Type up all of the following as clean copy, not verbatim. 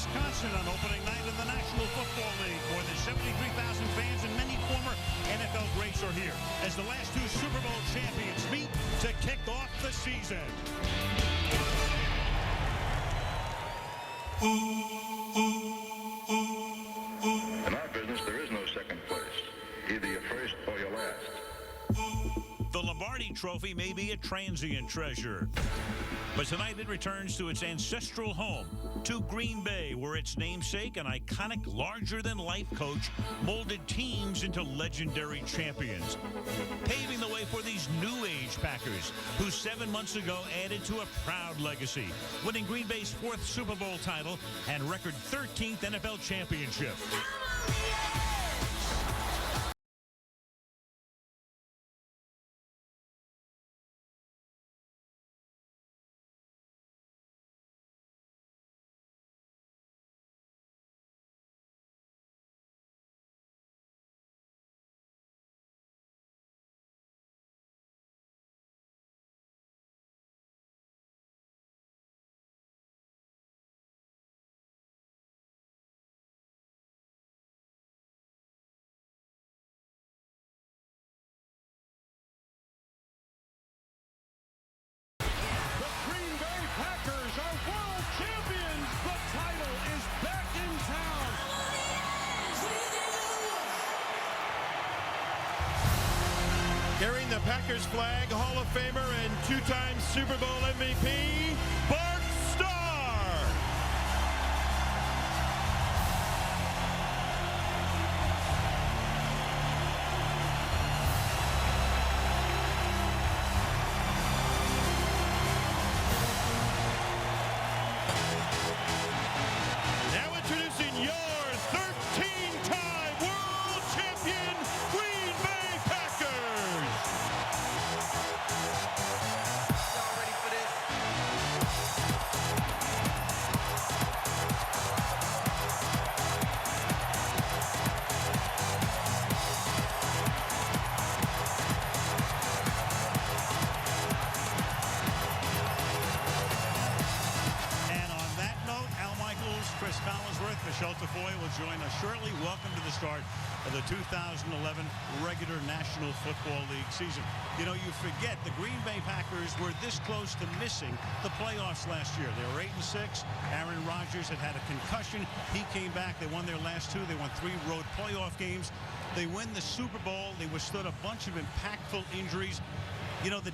Wisconsin on opening night of the National Football League. More than 73,000 fans and many former NFL greats are here as the last two Super Bowl champions meet to kick off the season. In our business, there is no second place. Either you're first or you're last. The Lombardi Trophy may be a transient treasure, but tonight it returns to its ancestral home, to Green Bay, where its namesake, an iconic, larger-than-life coach, molded teams into legendary champions, paving the way for these new age Packers, who 7 months ago added to a proud legacy, winning Green Bay's 4th Super Bowl title and record 13th NFL championship. Carrying the Packers flag, Hall of Famer and two-time Super Bowl MVP, Bart Starr. Now introducing your 13-time world champion, Green Bay Packers. Y'all ready for this? And on that note, Al Michaels, Chris Collinsworth, Michelle Tafoya will join us shortly. Welcome to the start of the 2011 regular National Football League season. You know, you forget the Green Bay Packers were this close to missing the playoffs last year. They were 8-6. Aaron Rodgers had had a concussion. He came back. They won their last two. They won 3 road playoff games. They win the Super Bowl. They withstood a bunch of impactful injuries. You know, the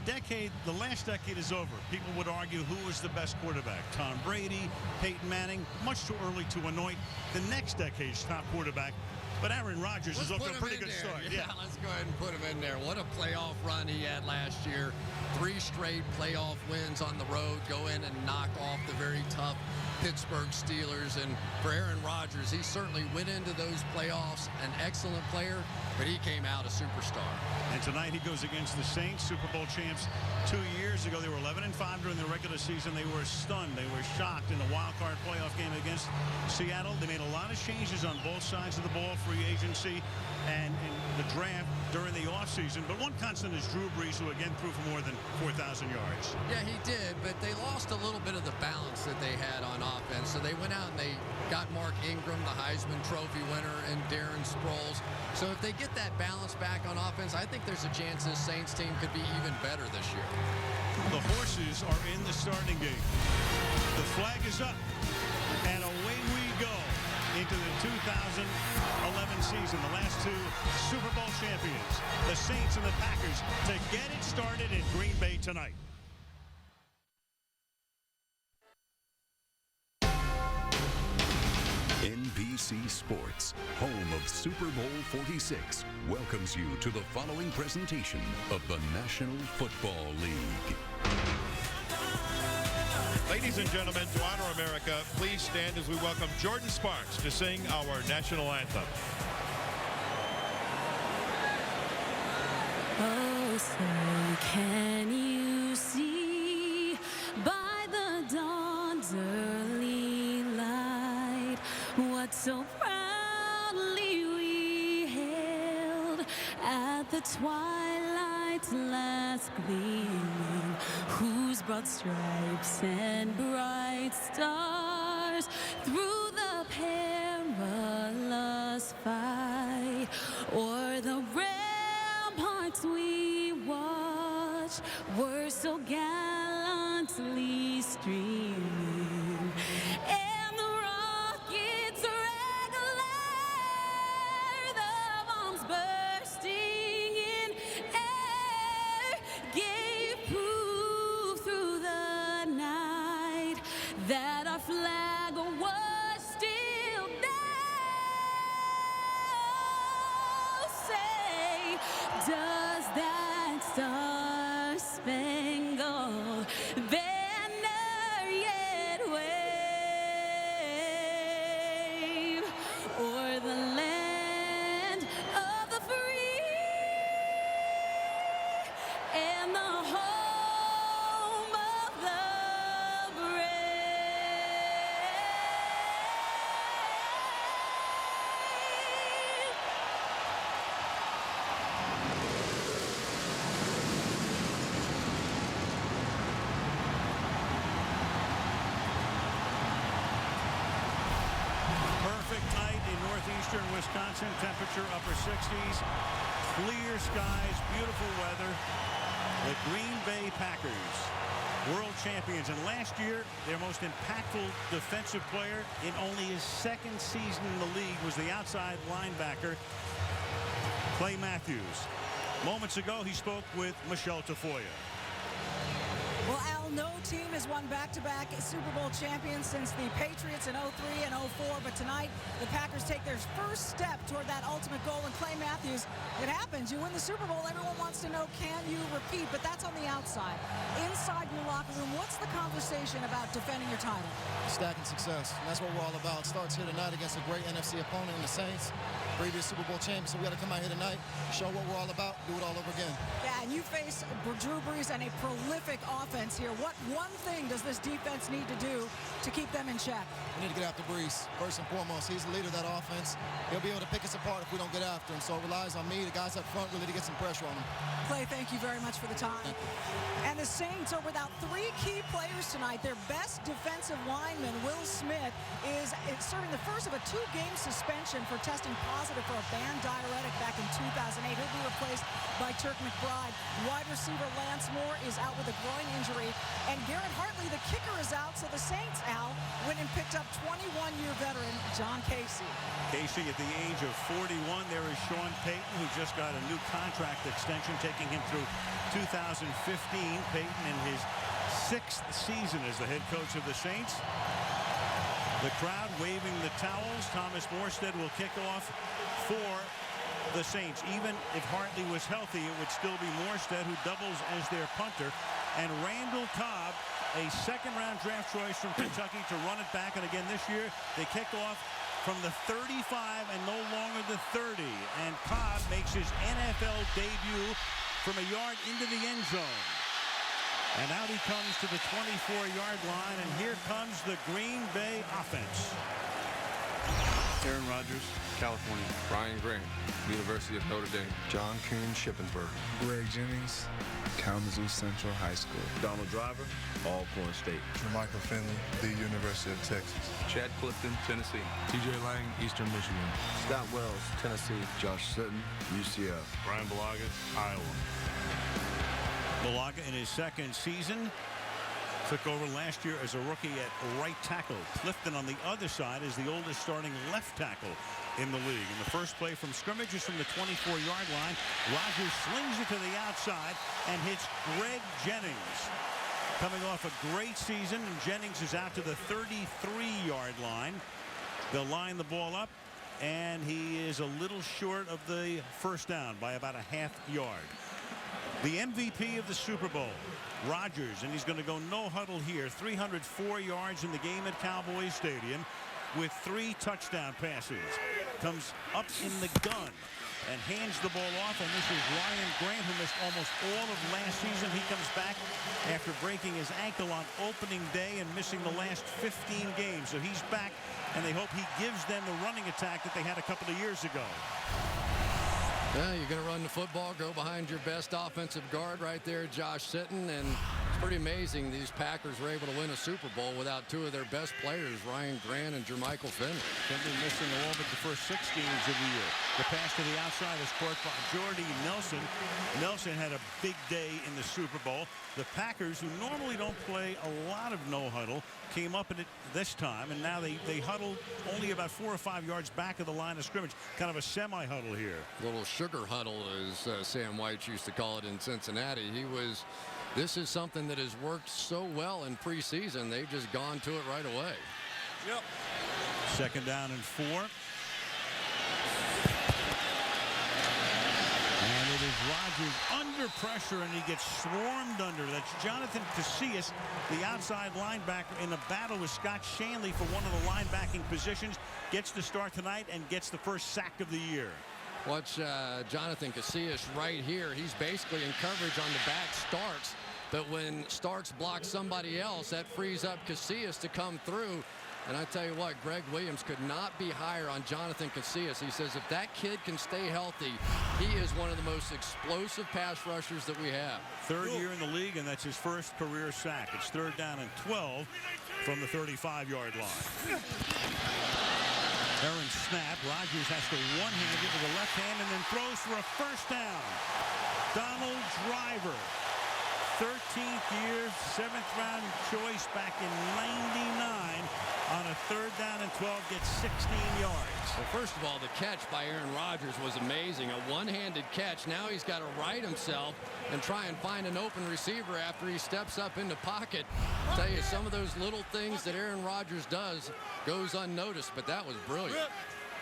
last decade is over. People would argue who was the best quarterback. Tom Brady, Peyton Manning, much too early to anoint the next decade's top quarterback. But Aaron Rodgers is off to a pretty good start. Yeah, let's go ahead and put him in there. What a playoff run he had last year. 3 straight playoff wins on the road. Go in and knock off the very tough Pittsburgh Steelers. And for Aaron Rodgers, he certainly went into those playoffs an excellent player, but he came out a superstar. And tonight he goes against the Saints, Super Bowl champs 2 years ago. They were 11-5 during the regular season. They were stunned. They were shocked in the wild card playoff game against Seattle. They made a lot of changes on both sides of the ball, free agency and in the draft during the offseason. But one constant is Drew Brees, who again threw for more than 4,000 yards. Yeah, he did, but they lost a little bit of the balance that they had on offense. So they went out and they got Mark Ingram, the Heisman Trophy winner, and Darren Sproles. So if they get that balance back on offense, I think there's a chance this Saints team could be even better this year. The horses are in the starting gate. The flag is up, and away we go into the 2011 season. The last two Super Bowl champions, the Saints and the Packers, to get it started in Green Bay tonight. NBC Sports, home of Super Bowl 46, welcomes you to the following presentation of the National Football League. Ladies and gentlemen, to honor America, please stand as we welcome Jordan Sparks to sing our national anthem. Oh, say can you see by the dawn's early light what so proudly we hailed at the twilight's last gleaming, whose broad stripes and bright stars through the perilous fight, or the ramparts we watch were so gallantly streaming, and the rockets' red glare, the bombs bursting in air, gave proof through the night that our flag was still there. Say, does that star-spangled banner yet wave o'er the land of the free and the home of the brave? Perfect night in northeastern Wisconsin. Temperature upper 60s. Clear skies, beautiful weather. The Green Bay Packers, world champions. And last year, their most impactful defensive player in only his second season in the league was the outside linebacker, Clay Matthews. Moments ago, he spoke with Michelle Tafoya. Well, Al, no team has won back-to-back Super Bowl champions since the Patriots in 03 and 04, but tonight the Packers take their first step toward that ultimate goal, and Clay Matthews, it happens. You win the Super Bowl, everyone wants to know, can you repeat? But that's on the outside. Inside your locker room, what's the conversation about defending your title? Stacking success. And that's what we're all about. It starts here tonight against a great NFC opponent in the Saints, previous Super Bowl champions. So we got to come out here tonight, show what we're all about, do it all over again. Yeah, and you face Drew Brees and a prolific offense here. What one thing does this defense need to do to keep them in check? We need to get after Brees. First and foremost, he's the leader of that offense. He'll be able to pick us apart if we don't get after him. So it relies on me, the guys up front, really to get some pressure on him. Clay, thank you very much for the time. And the Saints are without three key players tonight. Their best defensive lineman, Will Smith, is serving the first of a two-game suspension for testing positive for a banned diuretic back in 2008. He'll be replaced by Turk McBride. Wide receiver Lance Moore is out with a groin injury. And Garrett Hartley, the kicker, is out. So the Saints, Al, went and picked up 21-year veteran John Casey. Casey at the age of 41. There is Sean Payton, who just got a new contract extension, taking him through 2015. Payton in his 6th season as the head coach of the Saints. The crowd waving the towels. Thomas Morstead will kick off for the Saints. Even if Hartley was healthy, it would still be Morstead who doubles as their punter. And Randall Cobb, a second-round draft choice from Kentucky, to run it back. And again this year, they kick off from the 35 and no longer the 30. And Cobb makes his NFL debut from a yard into the end zone. And out he comes to the 24-yard line, and here comes the Green Bay offense. Aaron Rodgers, California. Brian Graham, University of Notre Dame. John Kuhn, Shippensburg. Greg Jennings, Kalamazoo Central High School. Donald Driver, Alcorn State. Michael Finley, the University of Texas. Chad Clifton, Tennessee. TJ Lang, Eastern Michigan. Scott Wells, Tennessee. Josh Sutton, UCF. Brian Balaga, Iowa. Balaga in his second season took over last year as a rookie at right tackle. Clifton on the other side is the oldest starting left tackle in the league. And the first play from scrimmage is from the 24-yard line. Rodgers slings it to the outside and hits Greg Jennings. Coming off a great season, and Jennings is out to the 33-yard line. They'll line the ball up, and he is a little short of the first down by about a half yard. The MVP of the Super Bowl, Rodgers, and he's going to go no huddle here. 304 yards in the game at Cowboys Stadium with 3 touchdown passes. Comes up in the gun and hands the ball off, and this is Ryan Grant, who missed almost all of last season. He comes back after breaking his ankle on opening day and missing the last 15 games. So he's back, and they hope he gives them the running attack that they had a couple of years ago. Yeah, you're going to run the football, go behind your best offensive guard right there, Josh Sitton, and pretty amazing these Packers were able to win a Super Bowl without two of their best players, Ryan Grant and Jermichael Finley. Finley missing all but the first 6 games of the year. The pass to the outside is caught by Jordy Nelson. Nelson had a big day in the Super Bowl. The Packers, who normally don't play a lot of no huddle, came up in it this time, and now they huddle only about 4 or 5 yards back of the line of scrimmage. Kind of a semi-huddle here. Little sugar huddle, as Sam White used to call it in Cincinnati. This is something that has worked so well in preseason. They've just gone to it right away. Yep. 2nd down and 4. And it is Rodgers under pressure, and he gets swarmed under. That's Jonathan Casillas, the outside linebacker, in a battle with Scott Shanley for one of the linebacking positions. Gets the start tonight and gets the first sack of the year. Watch Jonathan Casillas right here. He's basically in coverage on the back Starks, but when Starks blocks somebody else, that frees up Casillas to come through. And I tell you what, Greg Williams could not be higher on Jonathan Casillas. He says if that kid can stay healthy, he is one of the most explosive pass rushers that we have. 3rd year in the league, and that's his first career sack. It's 3rd down and 12 from the 35-yard line. Aaron snap. Rodgers has to one-hand it with the left hand and then throws for a first down. Donald Driver, 13th year, 7th round choice back in '99. On a 3rd down and 12, gets 16 yards. Well, first of all, the catch by Aaron Rodgers was amazing. A one-handed catch. Now he's got to right himself and try and find an open receiver after he steps up in the pocket. I'll tell you, some of those little things that Aaron Rodgers does goes unnoticed, but that was brilliant.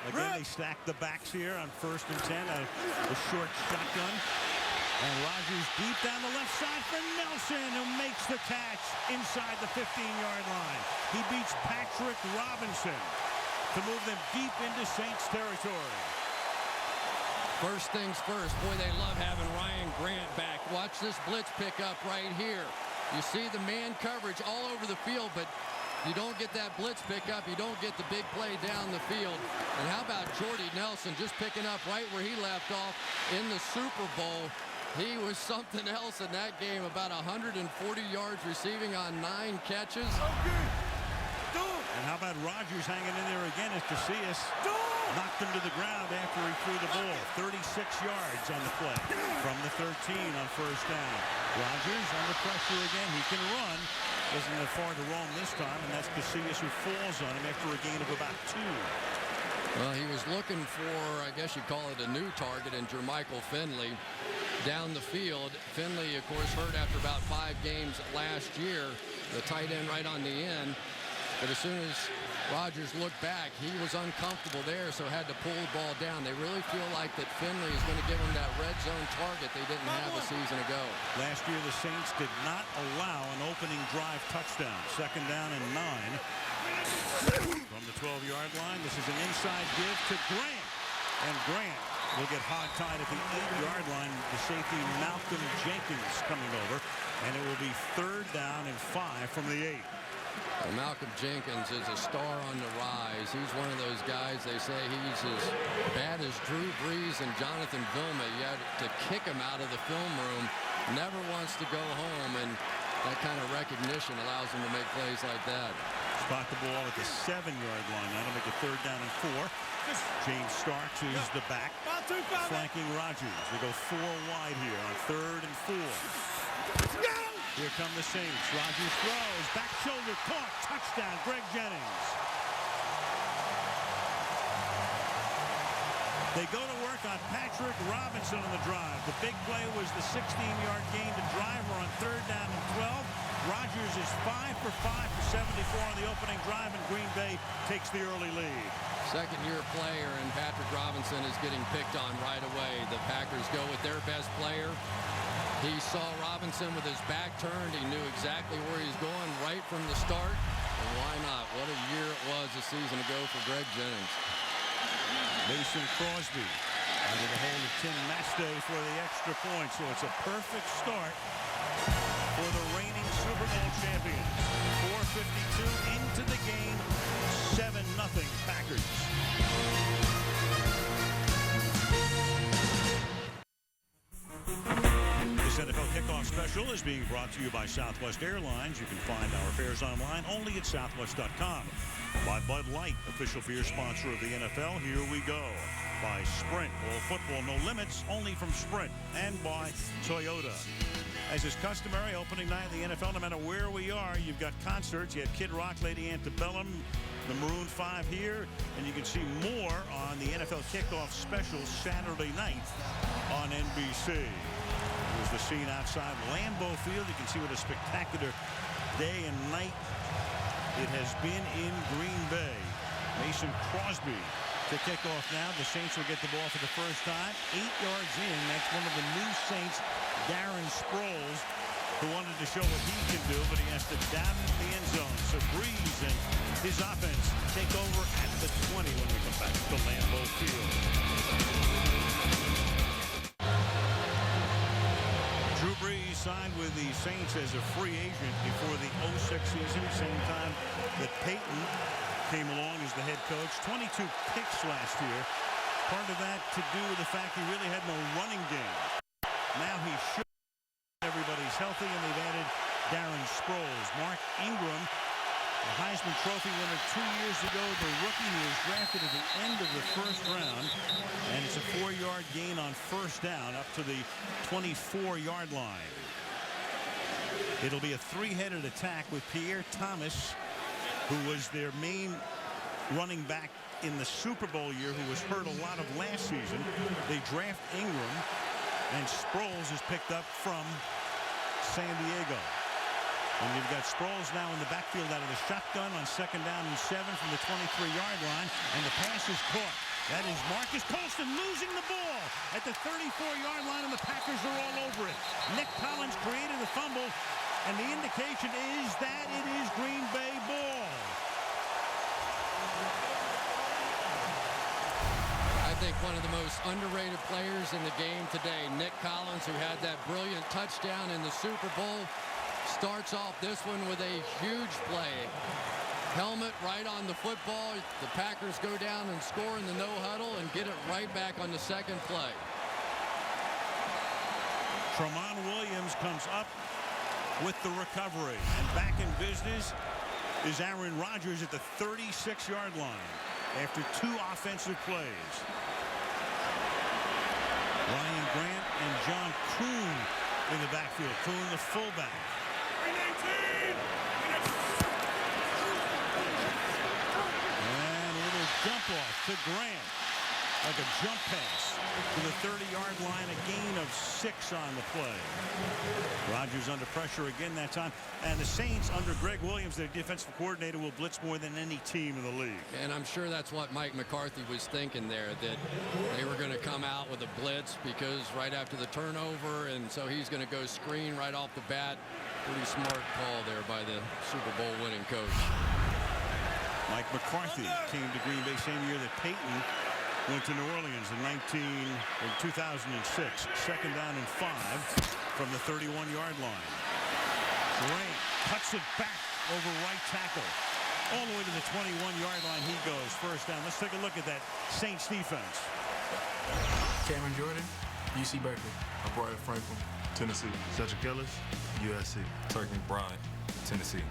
Again, they stack the backs here on 1st and 10. A short shotgun. And Rodgers deep down the left side for Nelson, who makes the catch inside the 15-yard line. He beats Patrick Robinson to move them deep into Saints territory. First things first, boy, they love having Ryan Grant back. Watch this blitz pickup right here. You see the man coverage all over the field, but you don't get that blitz pickup. You don't get the big play down the field. And how about Jordy Nelson just picking up right where he left off in the Super Bowl? He was something else in that game, about 140 yards receiving on 9 catches. And how about Rodgers hanging in there again as Casillas knocked him to the ground after he threw the ball. 36 yards on the play from the 13 on 1st down. Rodgers under pressure again. He can run. Doesn't have far to roam this time, and that's Casillas who falls on him after a gain of about 2. Well, he was looking for, I guess you'd call it a new target, in Jermichael Finley down the field. Finley, of course, hurt after about 5 games last year. The tight end right on the end. But as soon as Rodgers looked back, he was uncomfortable there, so had to pull the ball down. They really feel like that Finley is going to give them that red zone target they didn't have a season ago. Last year, the Saints did not allow an opening drive touchdown. 2nd down and 9. From the 12-yard line, this is an inside give to Grant. And Grant will get hog-tied at the 8-yard line. The safety, Malcolm Jenkins, coming over. And it will be 3rd down and 5 from the 8. Malcolm Jenkins is a star on the rise. He's one of those guys, they say he's as bad as Drew Brees and Jonathan Vilma. You had to kick him out of the film room. Never wants to go home, and that kind of recognition allows him to make plays like that. Spot the ball at the 7-yard line. Now to make it 3rd down and 4. James Starks is the back, flanking Rodgers. They go 4 wide here on 3rd and 4. Here come the Saints. Rodgers throws. Back shoulder caught. Touchdown, Greg Jennings. They go to work on Patrick Robinson on the drive. The big play was the 16-yard gain to Driver on 3rd down and 12. Rodgers is 5 for 74 on the opening drive, and Green Bay takes the early lead. Second-year player, and Patrick Robinson is getting picked on right away. The Packers go with their best player. He saw Robinson with his back turned. He knew exactly where he's going right from the start. And why not? What a year it was a season ago for Greg Jennings. Mason Crosby under the hold of Tim Mastay for the extra point. So it's a perfect start for the reigning Super Bowl champions. 4:52 into the game. 7-0 Packers. This NFL kickoff special is is being brought to you by Southwest Airlines. You can find our fares online only at southwest.com. By Bud Light, official beer sponsor of the NFL. Here we go. By Sprint, all football, no limits, only from Sprint. And by Toyota. As is customary, opening night of the NFL, no matter where we are, you've got concerts. You have Kid Rock, Lady Antebellum, the Maroon 5 here, and you can see more on the NFL Kickoff Special Saturday night on NBC. Here's the scene outside Lambeau Field. You can see what a spectacular day and night it has been in Green Bay. Mason Crosby to kick off now. The Saints will get the ball for the first time. 8 yards in. That's one of the new Saints, Darren Sproles, who wanted to show what he can do, but he has to down in the end zone. So Breeze and his offense take over at the 20 when we come back to Lambeau Field. Drew Brees signed with the Saints as a free agent before the 06 season, same time that Peyton came along as the head coach. 22 picks last year. Part of that to do with the fact he really had no running game. Now he should. Everybody's healthy, and they've added Darren Sproles. Mark Ingram, the Heisman Trophy winner 2 years ago, the rookie who was drafted at the end of the first round. And it's a 4-yard gain on first down up to the 24-yard line. It'll be a three-headed attack with Pierre Thomas, who was their main running back in the Super Bowl year, who was hurt a lot of last season. They draft Ingram, and Sproles is picked up from San Diego. And you've got Sproles now in the backfield out of the shotgun on 2nd down and 7 from the 23-yard line, and the pass is caught. That is Marcus Colston losing the ball at the 34-yard line, and the Packers are all over it. Nick Collins created the fumble, and the indication is that it is Green Bay ball. I think one of the most underrated players in the game today, Nick Collins, who had that brilliant touchdown in the Super Bowl, starts off this one with a huge play. Helmet right on the football. The Packers go down and score in the no huddle and get it right back on the second play. Tramon Williams comes up with the recovery, and back in business is Aaron Rodgers at the 36-yard line after 2 offensive plays. Ryan Grant and John Kuhn in the backfield. Kuhn, the fullback. And a little dump off to Grant, like a jump pass to the 30-yard line, a gain of 6 on the play. Rodgers under pressure again that time, and the Saints under Greg Williams, their defensive coordinator, will blitz more than any team in the league. And I'm sure that's what Mike McCarthy was thinking there, that they were going to come out with a blitz because right after the turnover, and so he's going to go screen right off the bat. Pretty smart call there by the Super Bowl winning coach. Mike McCarthy came to Green Bay same year that Peyton went to New Orleans in 2006. 2nd down and 5 from the 31-yard line. Grant cuts it back over right tackle. All the way to the 21-yard line he goes. First down. Let's take a look at that Saints defense. Cameron Jordan, UC Berkeley. Brian Franklin, Tennessee. Cedric Ellis, USC. Turk McBride, Tennessee.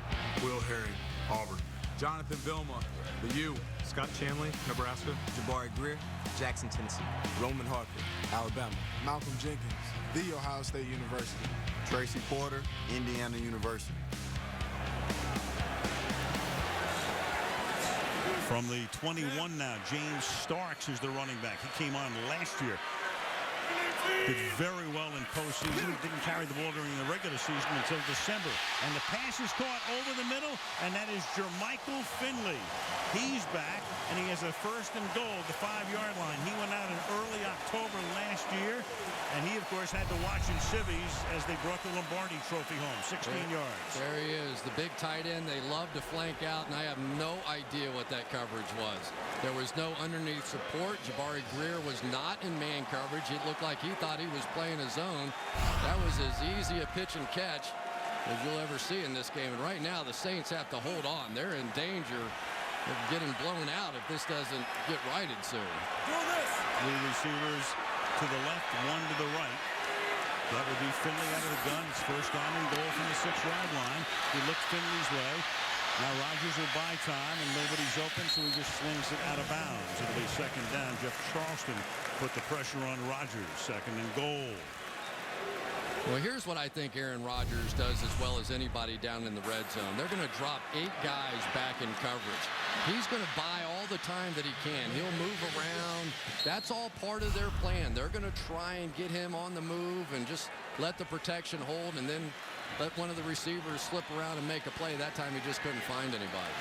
Will Herring, Auburn. Jonathan Vilma, the U. Scott Chamley, Nebraska. Jabari Greer, Jackson, Tennessee. Roman Harper, Alabama. Malcolm Jenkins, The Ohio State University. Tracy Porter, Indiana University. From the 21 now, James Starks is the running back. He came on last year. Did very well in postseason. Didn't carry the ball during the regular season until December. And the pass is caught over the middle, and that is Jermichael Finley. He's back, and he has a 1st and goal at the 5-yard line. He went out in early October last year, and he, of course, had to watch in civvies as they brought the Lombardi Trophy home, 16 yards. There he is, the big tight end. They love to flank out, and I have no idea what that coverage was. There was no underneath support. Jabari Greer was not in man coverage. It looked like he thought he was playing his zone. That was as easy a pitch and catch as you'll ever see in this game. And right now, the Saints have to hold on. They're in danger of getting blown out if this doesn't get righted soon. Three receivers to the left, 1 to the right. That would be Finley out of the gun. It's first down and goal from the 6-yard line. He looks Finley's way. Now Rodgers will buy time, and nobody's open, so he just slings it out of bounds. It'll be second down. Jeff Charleston put the pressure on Rodgers. Second and goal. Well, here's what I think Aaron Rodgers does as well as anybody down in the red zone. They're going to drop 8 guys back in coverage. He's going to buy all the time that he can. He'll move around. That's all part of their plan. They're going to try and get him on the move and just let the protection hold and then let one of the receivers slip around and make a play. That time he just couldn't find anybody.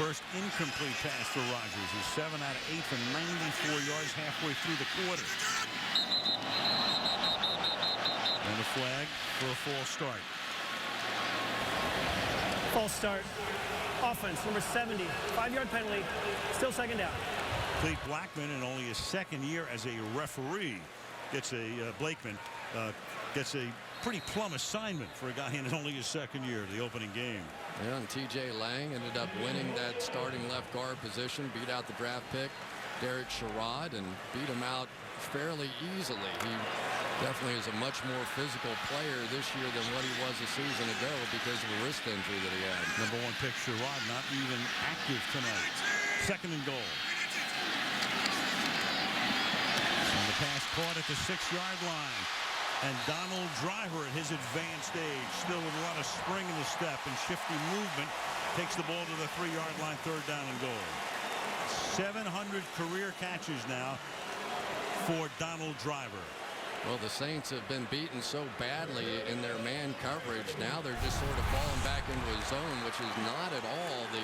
First incomplete pass for Rodgers. He's 7 out of 8 for 94 yards halfway through the quarter. And a flag for a false start. False start. Offense, number 70. 5-yard penalty. Still second down. Clete Blackman, in only his second year as a referee, gets a Blakeman gets a pretty plum assignment for a guy in only his second year, the opening game. Yeah, and T.J. Lang ended up winning that starting left guard position, beat out the draft pick, Derek Sherrod, and beat him out fairly easily. He definitely is a much more physical player this year than what he was a season ago because of a wrist injury that he had. Number 1 pick Sherrod not even active tonight. Second and goal. And the pass caught at the 6-yard line. And Donald Driver at his advanced age, still with a lot of spring in his step and shifty movement, takes the ball to the 3-yard line, third down and goal. 700 career catches now for Donald Driver. Well, the Saints have been beaten so badly in their man coverage. Now they're just sort of falling back into a zone, which is not at all the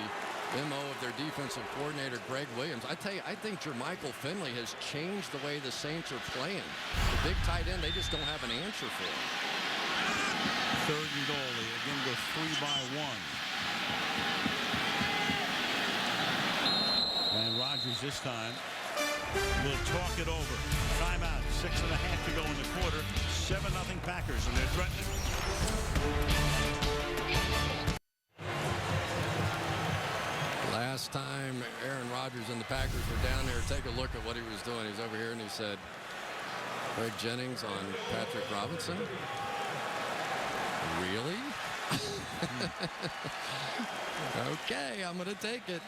MO of their defensive coordinator, Greg Williams. I tell you, I think Jermichael Finley has changed the way the Saints are playing. The big tight end, they just don't have an answer for him. Third and goal. They again go 3 by 1. And Rodgers this time will talk it over. Timeout. 6.5 to go in the quarter. 7-0 Packers, and they're threatening. Last time Aaron Rodgers and the Packers were down there, take a look at what he was doing. He's over here and he said, Greg Jennings on Patrick Robinson? Really? Okay, I'm going to take it.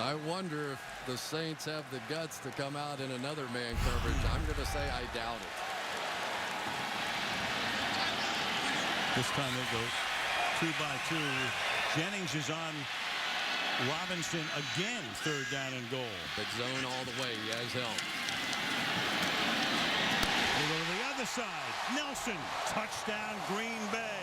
I wonder if the Saints have the guts to come out in another man coverage. I'm going to say I doubt it. This time it goes 2 by 2. Jennings is on Robinson again, third down and goal. Big zone all the way. He has help. They go to the other side. Nelson, touchdown Green Bay.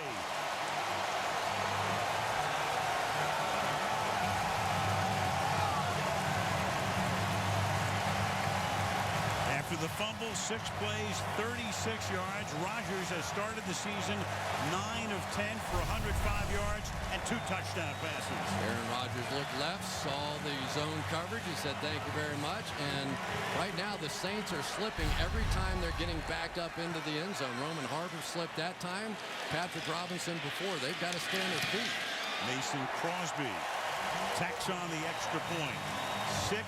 After the fumble, 6 plays, 36 yards. Rodgers has started the season 9 of 10 for 105 yards and 2 touchdown passes. Aaron Rodgers looked left, saw the zone coverage. He said, thank you very much. And right now, the Saints are slipping every time they're getting backed up into the end zone. Roman Harper slipped that time. Patrick Robinson before. They've got to stay on their feet. Mason Crosby tacks on the extra point. 6:24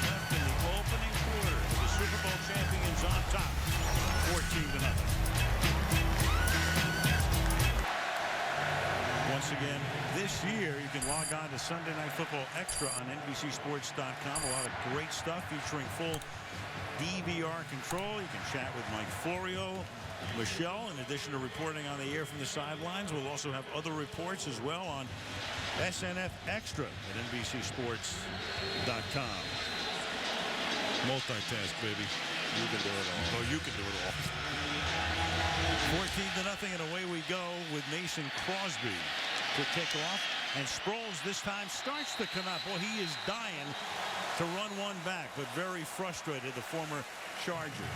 left in the opening quarter. The Super Bowl champions on top, 14-0. Once again, this year, you can log on to Sunday Night Football Extra on NBCSports.com. A lot of great stuff featuring full DVR control. You can chat with Mike Florio, Michelle, in addition to reporting on the air from the sidelines. We'll also have other reports as well on SNF Extra at NBCSports.com. Multitask, baby. You can do it all. Oh, you can do it all. 14-0, and away we go with Mason Crosby to kick off. And Sproles this time starts to come out. Well, he is dying to run one back, but very frustrated, the former Charger.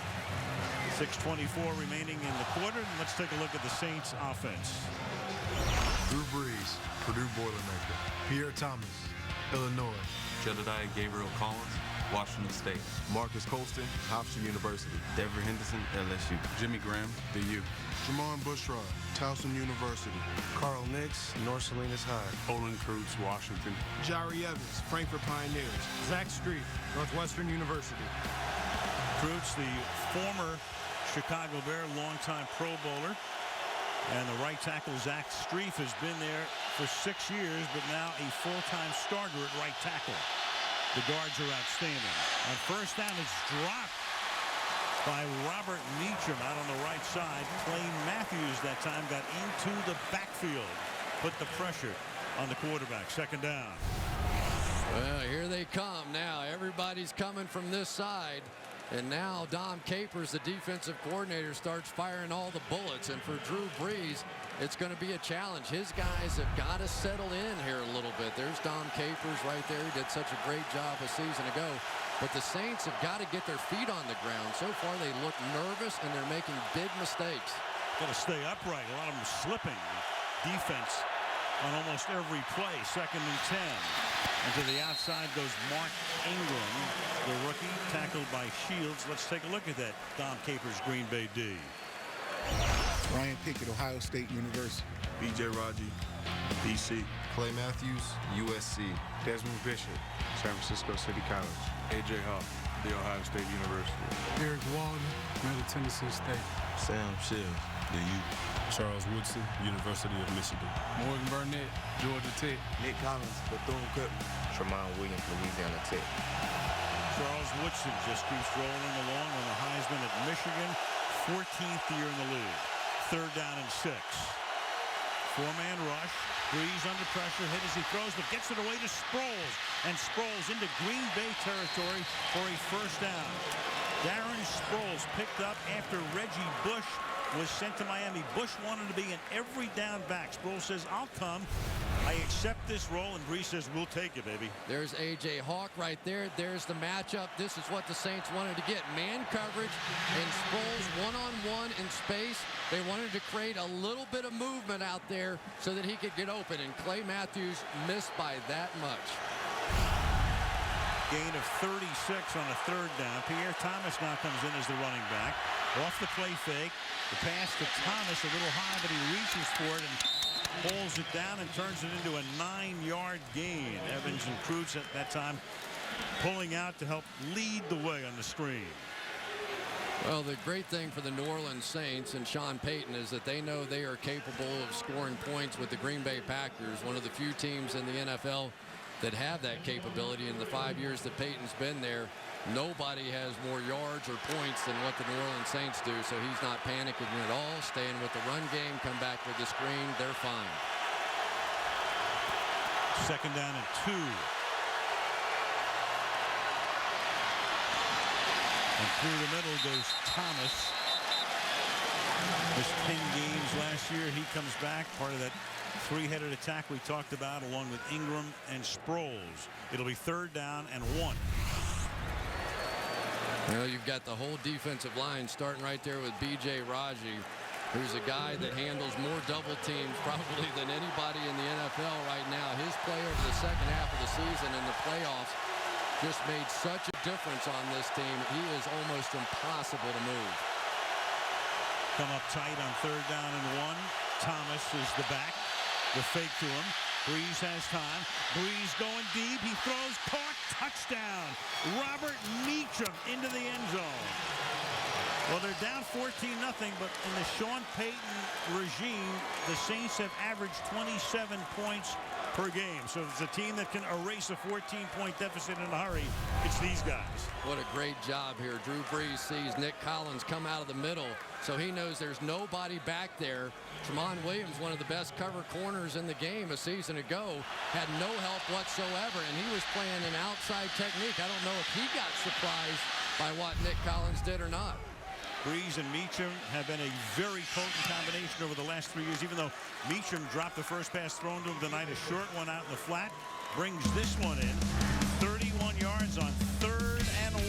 6:24 remaining in the quarter. And let's take a look at the Saints offense. Drew Brees, Purdue Boilermaker. Pierre Thomas, Illinois. Jedediah Gabriel Collins, Washington State. Marcus Colston, Hofstra University. Dever Henderson, LSU. Jimmy Graham, the U. Jamon Bushrod, Towson University. Carl Nix, North Salinas High. Olin Kreutz, Washington. Jari Evans, Frankfurt Pioneers. Zach Street, Northwestern University. Kreutz, the former Chicago Bear, longtime Pro Bowler. And the right tackle, Zach Strief, has been there for 6 years, but now a full-time starter at right tackle. The guards are outstanding. On first down, it's dropped by Robert Meacham out on the right side. Clay Matthews that time got into the backfield, put the pressure on the quarterback. Second down. Well, here they come now. Everybody's coming from this side. And now Dom Capers, the defensive coordinator, starts firing all the bullets. And for Drew Brees, it's going to be a challenge. His guys have got to settle in here a little bit. There's Dom Capers right there. He did such a great job a season ago. But the Saints have got to get their feet on the ground. So far, they look nervous, and they're making big mistakes. Got to stay upright. A lot of them slipping. Defense on almost every play. Second and 10. And to the outside goes Mark Ingram, the rookie, tackled by Shields. Let's take a look at that Dom Capers Green Bay D. Ryan Pickett, Ohio State University. B.J. Raji, D.C. Clay Matthews, USC. Desmond Bishop, San Francisco City College. A.J. Huff, The Ohio State University. Eric Walden, Middle Tennessee State. Sam Shields, the U. Charles Woodson, University of Michigan. Morgan Burnett, Georgia Tech. Nick Collins, Bethune-Cookman. Tremont Williams, Louisiana Tech. Charles Woodson just keeps rolling along on the Heisman at Michigan. 14th year in the league. Third down and 6. Four-man rush. Brees under pressure, hit as he throws, but gets it away to Sproles. And Sproles into Green Bay territory for a first down. Darren Sproles picked up after Reggie Bush was sent to Miami. Bush wanted to be an every down back. Sproles says, I'll come. I accept this role, and Brees says, we'll take it, baby. There's A.J. Hawk right there. There's the matchup. This is what the Saints wanted to get. Man coverage and Sproles one-on-one in space. They wanted to create a little bit of movement out there so that he could get open, and Clay Matthews missed by that much. Gain of 36 on a third down. Pierre Thomas now comes in as the running back. Off the play fake. The pass to Thomas a little high, but he reaches for it and pulls it down and turns it into a 9-yard gain. Evans and Cruz at that time pulling out to help lead the way on the screen. Well, the great thing for the New Orleans Saints and Sean Payton is that they know they are capable of scoring points with the Green Bay Packers, one of the few teams in the NFL that have that capability. In the 5 years that Payton's been there, nobody has more yards or points than what the New Orleans Saints do, so he's not panicking at all, staying with the run game, come back with the screen, they're fine. Second down and 2. And through the middle goes Thomas. Missed 10 games last year. He comes back, part of that three-headed attack we talked about, along with Ingram and Sproles. It'll be third down and 1. Well, you've got the whole defensive line starting right there with B.J. Raji, who's a guy that handles more double teams probably than anybody in the NFL right now. His play over the second half of the season in the playoffs just made such a difference on this team. He is almost impossible to move. Come up tight on third down and 1. Thomas is the back. The fake to him. Brees has time. Brees going deep. He throws, caught, touchdown. Robert Meacham into the end zone. Well, they're down 14-0, but in the Sean Payton regime, the Saints have averaged 27 points per game. So if it's a team that can erase a 14-point deficit in a hurry, it's these guys. What a great job here. Drew Brees sees Nick Collins come out of the middle, so he knows there's nobody back there. Tremont Williams, one of the best cover corners in the game a season ago, had no help whatsoever, and he was playing an outside technique. I don't know if he got surprised by what Nick Collins did or not. Brees and Meacham have been a very potent combination over the last 3 years. Even though Meacham dropped the first pass thrown to him tonight, a short one out in the flat, brings this one in. 31 yards on third and 1.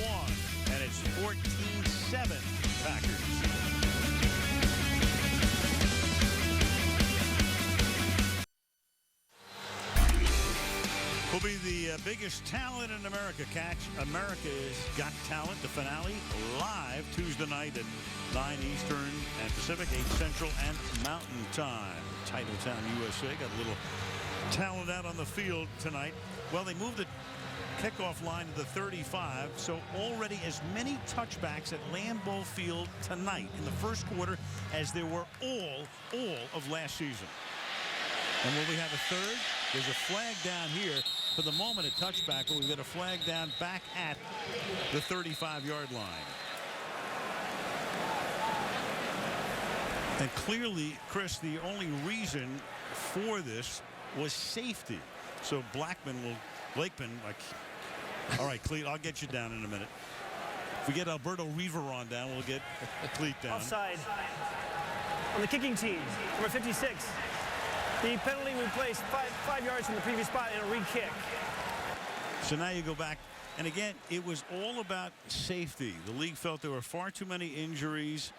And it's 14-7 Packers. Will be the biggest talent in America. Catch America's Got Talent, the finale, live Tuesday night at 9 Eastern and Pacific, 8 Central and Mountain Time. Titletown, USA. Got a little talent out on the field tonight. Well, they moved the kickoff line to the 35. So already as many touchbacks at Lambeau Field tonight in the first quarter as there were all of last season. And will we have a third? There's a flag down here. For the moment, a touchback, but we've got a flag down back at the 35-yard line. And clearly, Chris, the only reason for this was safety. So Blakeman, like, all right, Cleat, I'll get you down in a minute. If we get Alberto Riveron down, we'll get Cleat down. Offside on the kicking team, number 56. The penalty we placed 5 yards from the previous spot and a re-kick. So now you go back, and again, it was all about safety. The league felt there were far too many injuries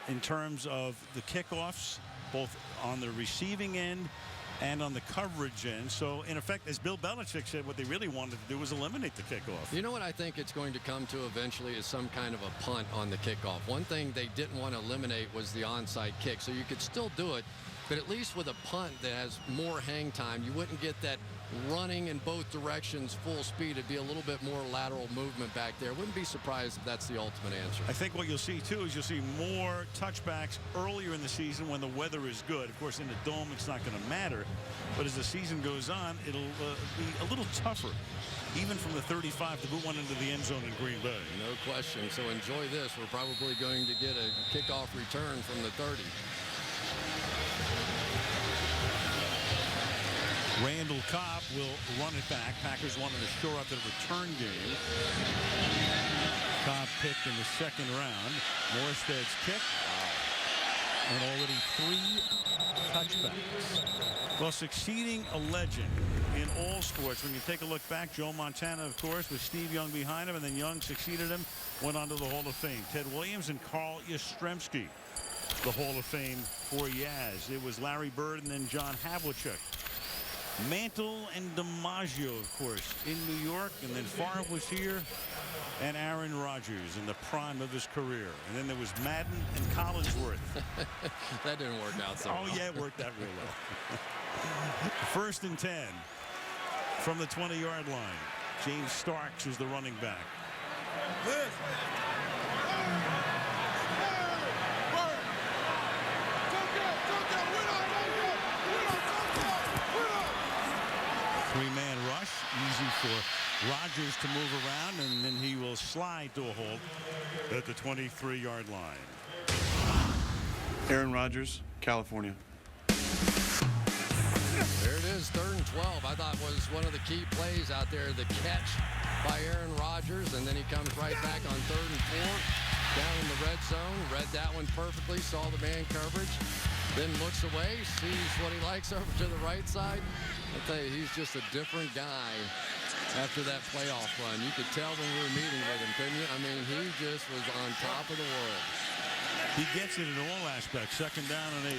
in terms of the kickoffs, both on the receiving end and on the coverage end. So, in effect, as Bill Belichick said, what they really wanted to do was eliminate the kickoff. You know what I think it's going to come to eventually is some kind of a punt on the kickoff. One thing they didn't want to eliminate was the onside kick. So you could still do it, but at least with a punt that has more hang time, you wouldn't get that running in both directions full speed. It'd be a little bit more lateral movement back there. Wouldn't be surprised if that's the ultimate answer. I think what you'll see too is you'll see more touchbacks earlier in the season when the weather is good. Of course, in the dome it's not going to matter, but as the season goes on, it'll be a little tougher, even from the 35 to put one into the end zone in Green Bay. No question. So enjoy this. We're probably going to get a kickoff return from the 30. Randall Cobb will run it back. Packers wanted to shore up the return game. Cobb picked in the second round. Morstead's kick. And already 3 touchbacks. Well, succeeding a legend in all sports. When you take a look back, Joe Montana, of course, with Steve Young behind him, and then Young succeeded him, went on to the Hall of Fame. Ted Williams and Carl Yastrzemski, the Hall of Fame for Yaz. It was Larry Bird and then John Havlicek. Mantle and DiMaggio, of course, in New York, and then Favre was here, and Aaron Rodgers in the prime of his career. And then there was Madden and Collinsworth. That didn't work out so well. Oh, yeah, it worked out real well. 1st and 10 from the 20-yard line. James Starks is the running back. Three-man rush, easy for Rodgers to move around, and then he will slide to a hold at the 23-yard line. Aaron Rodgers, California. There it is, 3rd and 12. I thought was one of the key plays out there, the catch by Aaron Rodgers, and then he comes right back on 3rd and 4, down in the red zone, read that one perfectly, saw the man coverage, then looks away, sees what he likes over to the right side. I'll tell you, he's just a different guy after that playoff run. You could tell when we were meeting with him, couldn't you? I mean, he just was on top of the world. He gets it in all aspects. 2nd down and 8.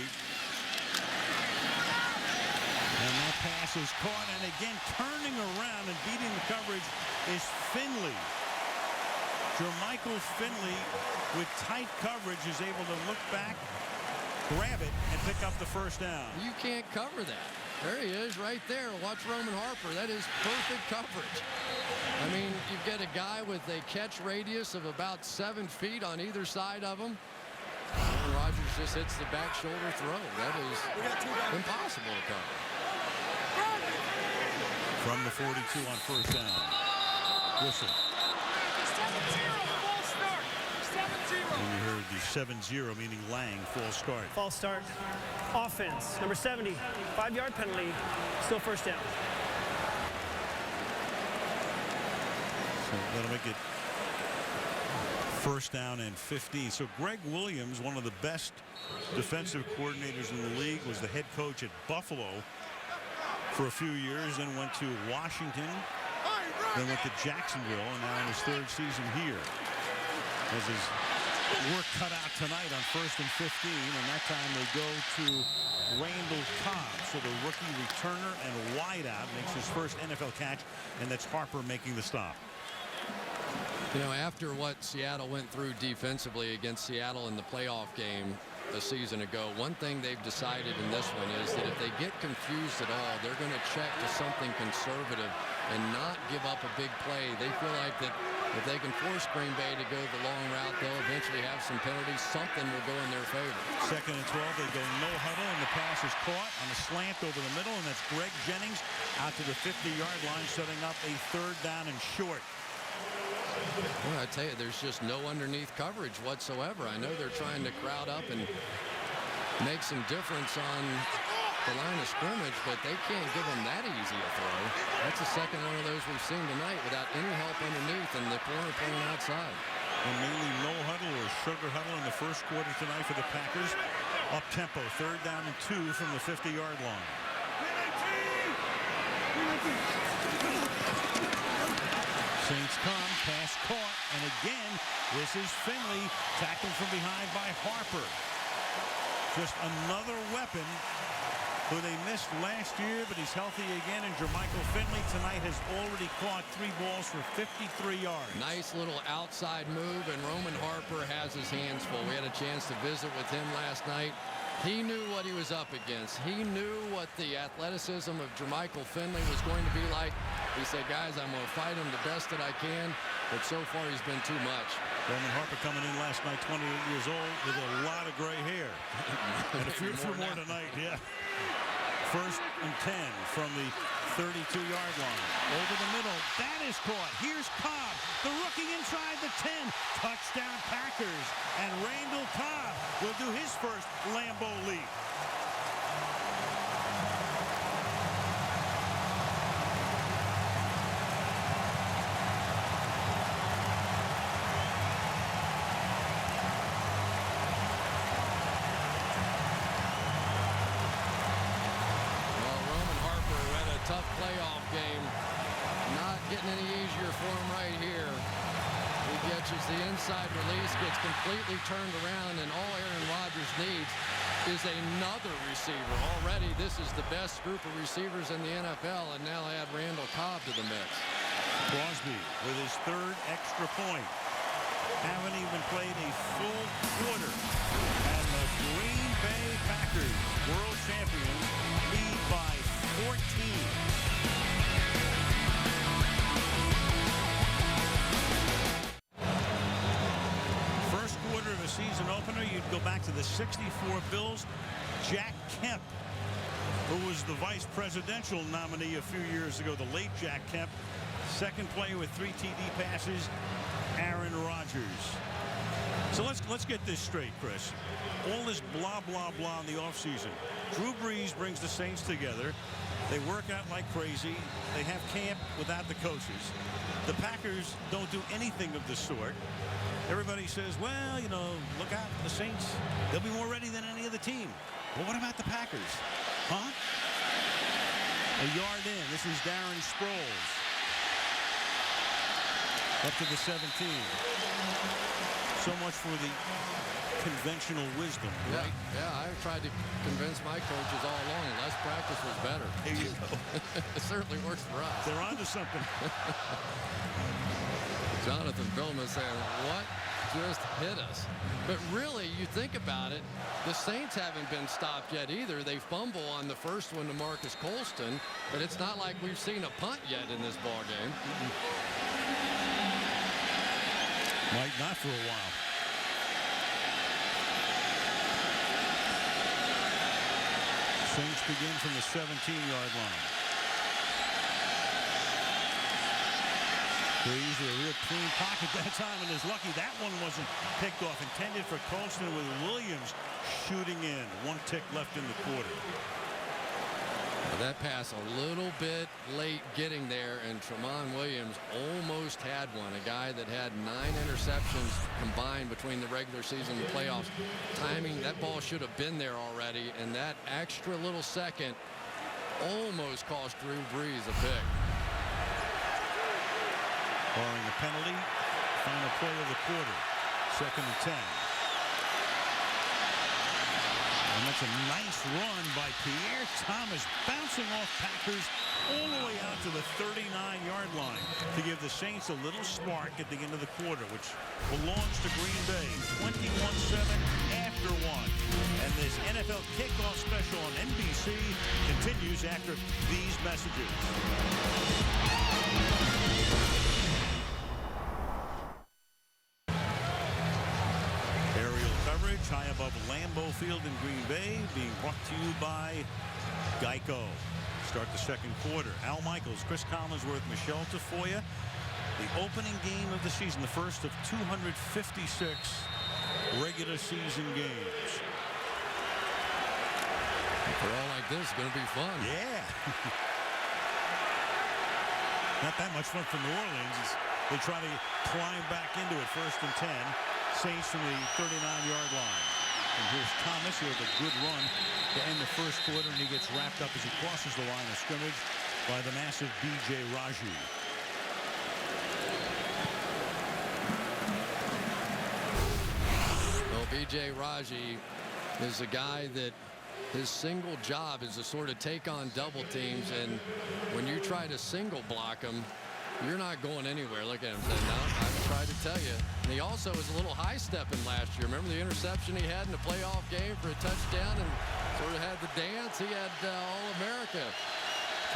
And that pass is caught, and again, turning around and beating the coverage is Finley. Jermichael Finley, with tight coverage, is able to look back, grab it, and pick up the 1st down. You can't cover that. There he is right there. Watch Roman Harper. That is perfect coverage. I mean, you've got a guy with a catch radius of about 7 feet on either side of him. And Rodgers just hits the back shoulder throw. That is impossible to cover. From the 42 on 1st down. Whistle. And you heard the 7-0, meaning Lang, false start. False start. Offense, number 70, 5-yard penalty, still 1st down. So that'll make it 1st down and 15. So Greg Williams, one of the best defensive coordinators in the league, was the head coach at Buffalo for a few years, then went to Washington, then went to Jacksonville, and now in his 3rd season here. As his work cut out tonight on 1st and 15, and that time they go to Randall Cobb. So the rookie returner and wideout makes his first NFL catch, and that's Harper making the stop. You know, after what Seattle went through defensively against Seattle in the playoff game, a season ago. One thing they've decided in this one is that if they get confused at all, they're going to check to something conservative and not give up a big play. They feel like that if they can force Green Bay to go the long route, they'll eventually have some penalties. Something will go in their favor. 2nd and 12, they go no huddle, and the pass is caught on a slant over the middle, and that's Greg Jennings out to the 50-yard line, setting up a 3rd down and short. Well, I tell you, there's just no underneath coverage whatsoever. I know they're trying to crowd up and make some difference on the line of scrimmage, but they can't give them that easy a throw. That's the second one of those we've seen tonight without any help underneath, and the corner playing outside. And mainly no huddle or sugar huddle in the first quarter tonight for the Packers. Up tempo, 3rd down and 2 from the 50-yard line. Saints come, pass caught, and again, this is Finley tackled from behind by Harper. Just another weapon who they missed last year, but he's healthy again. And Jermichael Finley tonight has already caught 3 balls for 53 yards. Nice little outside move, and Roman Harper has his hands full. We had a chance to visit with him last night. He knew what he was up against. He knew what the athleticism of Jermichael Finley was going to be like. He said, guys, I'm going to fight him the best that I can, but so far he's been too much. Roman Harper coming in last night, 28 years old, with a lot of gray hair. And a few more tonight, yeah. 1st and 10 from the 32-yard line. Over the middle, that is caught. Here's Cobb, the rookie inside the 10. Touchdown Packers, and Randall Cobb will do his first Lambeau leap. Tough playoff game. Not getting any easier for him right here. He gets the inside release, gets completely turned around, and all Aaron Rodgers needs is another receiver. Already, this is the best group of receivers in the NFL, and now add Randall Cobb to the mix. Crosby with his 3rd extra point. Haven't even played a full quarter. And the Green Bay Packers, world champions, lead by 14. First quarter of a season opener, you'd go back to the '64 Bills. Jack Kemp, who was the vice presidential nominee a few years ago, the late Jack Kemp. 2nd player with 3 TD passes, Aaron Rodgers. So let's get this straight, Chris. All this blah, blah, blah in the offseason. Drew Brees brings the Saints together. They work out like crazy. They have camp without the coaches. The Packers don't do anything of the sort. Everybody says, well, you know, look out, the Saints, they'll be more ready than any other team. Well, what about the Packers? Huh? A yard in. This is Darren Sproles. Up to the 17. So much for the conventional wisdom, right? Yeah, I've tried to convince my coaches all along less practice was better. There you go. It certainly works for us. They're onto something. Jonathan Vilma saying, what just hit us? But really, you think about it, the Saints haven't been stopped yet either. They fumble on the first one to Marcus Colston, but it's not like we've seen a punt yet in this ball game. Might not for a while. Saints begin from the 17-yard line. Brees with a real clean pocket that time, and is lucky that one wasn't picked off. Intended for Colston with Williams shooting in. 1 tick left in the quarter. That pass a little bit late getting there, and Tramon Williams almost had one. A guy that had 9 interceptions combined between the regular season and the playoffs. Timing, that ball should have been there already, and that extra little second almost cost Drew Brees a pick. Barring a penalty, final play of the quarter. 2nd and 10. And that's a nice run by Pierre Thomas, bouncing off Packers all the way out to the 39-yard line to give the Saints a little spark at the end of the quarter, which belongs to Green Bay. 21-7 after after 1. And this NFL kickoff special on NBC continues after these messages. Aerial coverage high above Lambeau Field in Green Bay, being brought to you by Geico. Start the second quarter. Al Michaels, Chris Collinsworth, Michelle Tafoya. The opening game of the season, the first of 256 regular season games. For all like this, it's going to be fun. Yeah. Not that much fun for New Orleans. They try to climb back into it. 1st and 10. Saints from the 39-yard line. And here's Thomas here with a good run to end the first quarter, and he gets wrapped up as he crosses the line of scrimmage by the massive B.J. Raji. Well, B.J. Raji is a guy that his single job is to sort of take on double teams, and when you try to single block him, you're not going anywhere. Look at him saying, no, I've tried to tell you. And he also was a little high-stepping last year. Remember the interception he had in the playoff game for a touchdown and sort of had the dance? He had All-America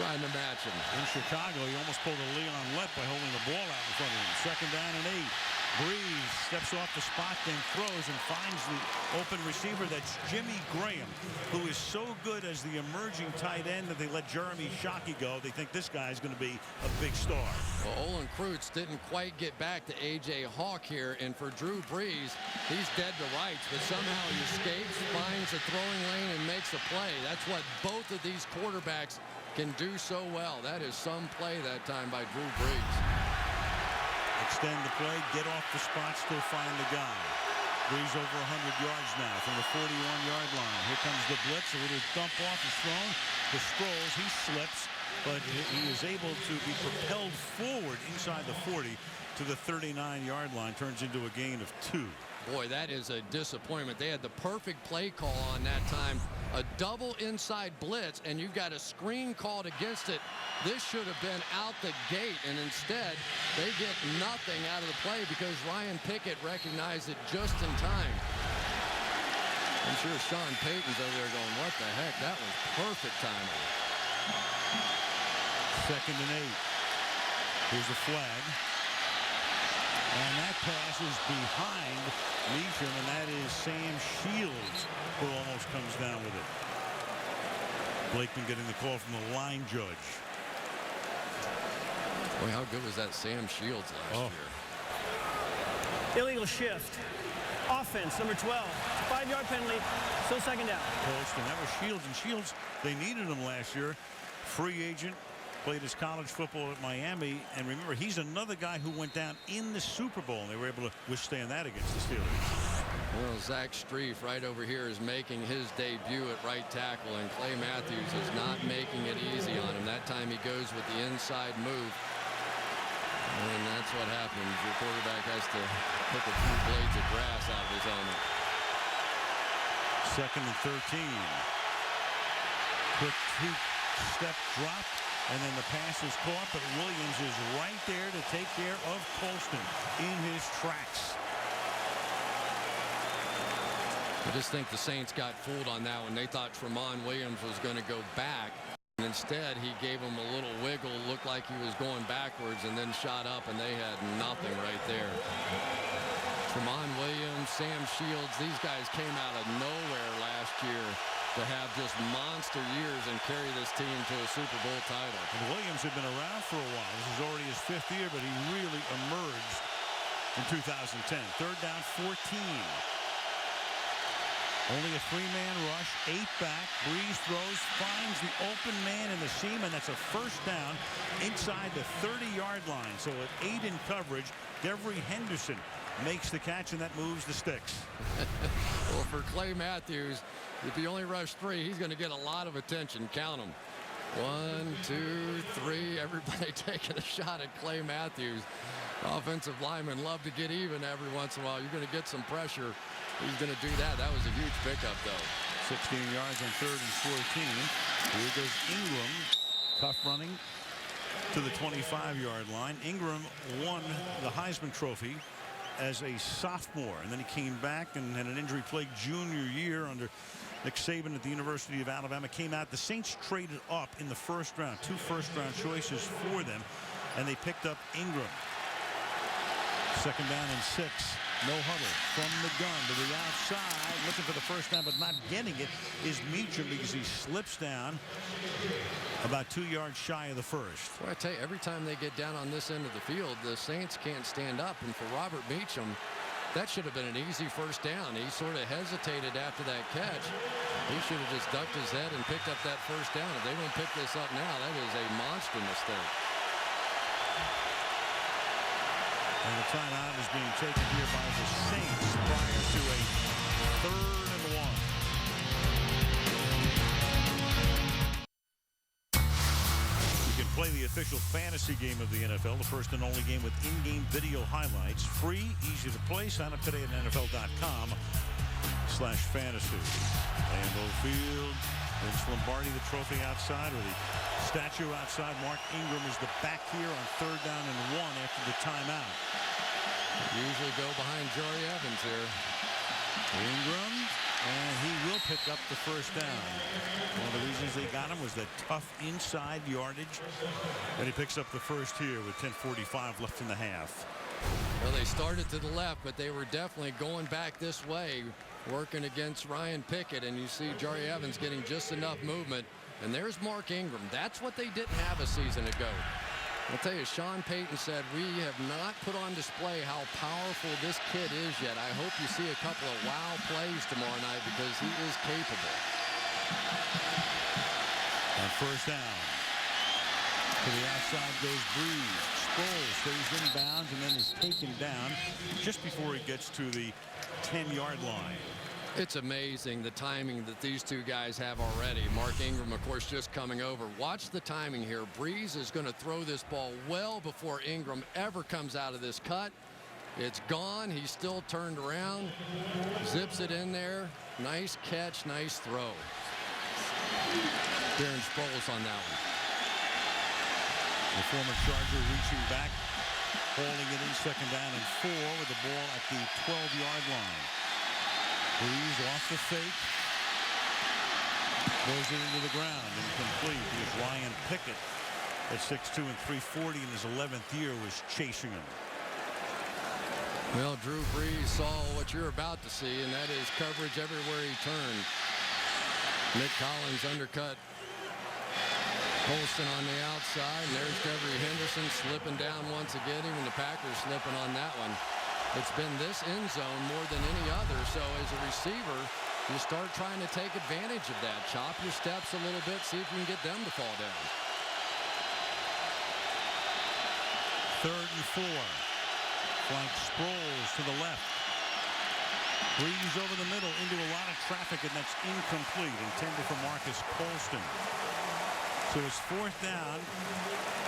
trying to match him. In Chicago, he almost pulled a Leon Lett by holding the ball out in front of him. 2nd down and 8. Breeze steps off the spot, then throws and finds the open receiver. That's Jimmy Graham, who is so good as the emerging tight end that they let Jeremy Shockey go. They think this guy is going to be a big star. Well, Olin Kreutz didn't quite get back to A.J. Hawk here, and for Drew Brees, he's dead to rights, but somehow he escapes, finds a throwing lane, and makes a play. That's what both of these quarterbacks can do so well. That is some play that time by Drew Brees. Extend the play, get off the spot, still find the guy. Brees over 100 yards now from the 41-yard line. Here comes the blitz. A little dump off is thrown to Sproles. He slips, but he is able to be propelled forward inside the 40 to the 39-yard line. Turns into a gain of 2. Boy, that is a disappointment. They had the perfect play call on that time. A double inside blitz, and you've got a screen called against it. This should have been out the gate, and instead they get nothing out of the play because Ryan Pickett recognized it just in time. I'm sure Sean Payton's over there going, what the heck? That was perfect timing. 2nd and 8. Here's the flag. And that pass is behind Meacham, and that is Sam Shields who almost comes down with it. Blakeman getting the call from the line judge. Boy, how good was that Sam Shields last year? Illegal shift. Offense, number 12. 5-yard penalty. Still 2nd down. Colston, that was Shields, and Shields, they needed him last year. Free agent. Played his college football at Miami, and remember, he's another guy who went down in the Super Bowl, and they were able to withstand that against the Steelers. Well, Zach Strief right over here is making his debut at right tackle, and Clay Matthews is not making it easy on him. That time he goes with the inside move, and that's what happens. Your quarterback has to pick a few blades of grass out of his helmet. 2nd and 13. Quick 2-step drop. And then the pass is caught, but Williams is right there to take care of Colston in his tracks. I just think the Saints got fooled on that one. They thought Tramon Williams was going to go back. And instead, he gave him a little wiggle, looked like he was going backwards, and then shot up, and they had nothing right there. Tramon Williams, Sam Shields, these guys came out of nowhere last year to have just monster years and carry this team to a Super Bowl title. And Williams had been around for a while. This is already his 5th year, but he really emerged in 2010. 3rd down, 14. Only a 3-man rush, 8 back. Breeze throws, finds the open man in the seam, and that's a 1st down inside the 30-yard line. So at 8 in coverage, Devery Henderson makes the catch, and that moves the sticks. Well, for Clay Matthews, if he only rushed 3, he's going to get a lot of attention. Count them. 1, 2, 3. Everybody taking a shot at Clay Matthews. Offensive linemen love to get even every once in a while. You're going to get some pressure. He's going to do that. That was a huge pickup, though. 16 yards on 3rd and 14. Here goes Ingram. Tough running to the 25-yard line. Ingram won the Heisman Trophy as a sophomore, and then he came back and had an injury-plagued junior year under Nick Saban at the University of Alabama. Came out. The Saints traded up in the first round, 2 first-round choices for them, and they picked up Ingram. 2nd down and 6. No huddle from the gun to the outside, looking for the first down, but not getting it is Meacham because he slips down about 2 yards shy of the first. Well, I tell you, every time they get down on this end of the field, the Saints can't stand up, and for Robert Meacham, that should have been an easy first down. He sort of hesitated after that catch. He should have just ducked his head and picked up that first down. If they don't pick this up now, that is a monster mistake. And the timeout is being taken here by the Saints prior to a 3rd and 1. You can play the official fantasy game of the NFL, the first and only game with in-game video highlights. Free, easy to play. Sign up today at NFL.com/fantasy. Lambeau Field. Vince Lombardi, the trophy outside, or the statue outside. Mark Ingram is the back here on 3rd down and 1 after the timeout. Usually go behind Jory Evans here. Ingram, and he will pick up the first down. One of the reasons they got him was that tough inside yardage. And he picks up the first here with 10:45 left in the half. Well, they started to the left, but they were definitely going back this way, working against Ryan Pickett, and you see Jory Evans getting just enough movement. And there's Mark Ingram. That's what they didn't have a season ago. I'll tell you, Sean Payton said, we have not put on display how powerful this kid is yet. I hope you see a couple of wow plays tomorrow night because he is capable. And first down. To the outside goes Breeze. Sproles stays in bounds and then is taken down just before he gets to the 10-yard line. It's amazing the timing that these two guys have already. Mark Ingram, of course, just coming over. Watch the timing here. Breeze is going to throw this ball well before Ingram ever comes out of this cut. It's gone. He's still turned around. Zips it in there. Nice catch, nice throw. Darren Sproles on that one. The former Charger reaching back, holding it in 2nd down and 4 with the ball at the 12-yard line. Breeze off the fake. Goes it into the ground. Incomplete. Because Ryan Pickett at 6'2" and 340 in his 11th year was chasing him. Well, Drew Brees saw what you're about to see, and that is coverage everywhere he turned. Nick Collins undercut Colston on the outside, and there's Devery Henderson slipping down once again. Even the Packers slipping on that one. It's been this end zone more than any other, so as a receiver, you start trying to take advantage of that. Chop your steps a little bit, see if you can get them to fall down. 3rd and 4. Flank Sproles to the left. Breeze over the middle into a lot of traffic, and that's incomplete. Intended for Marcus Colston. So it's 4th down.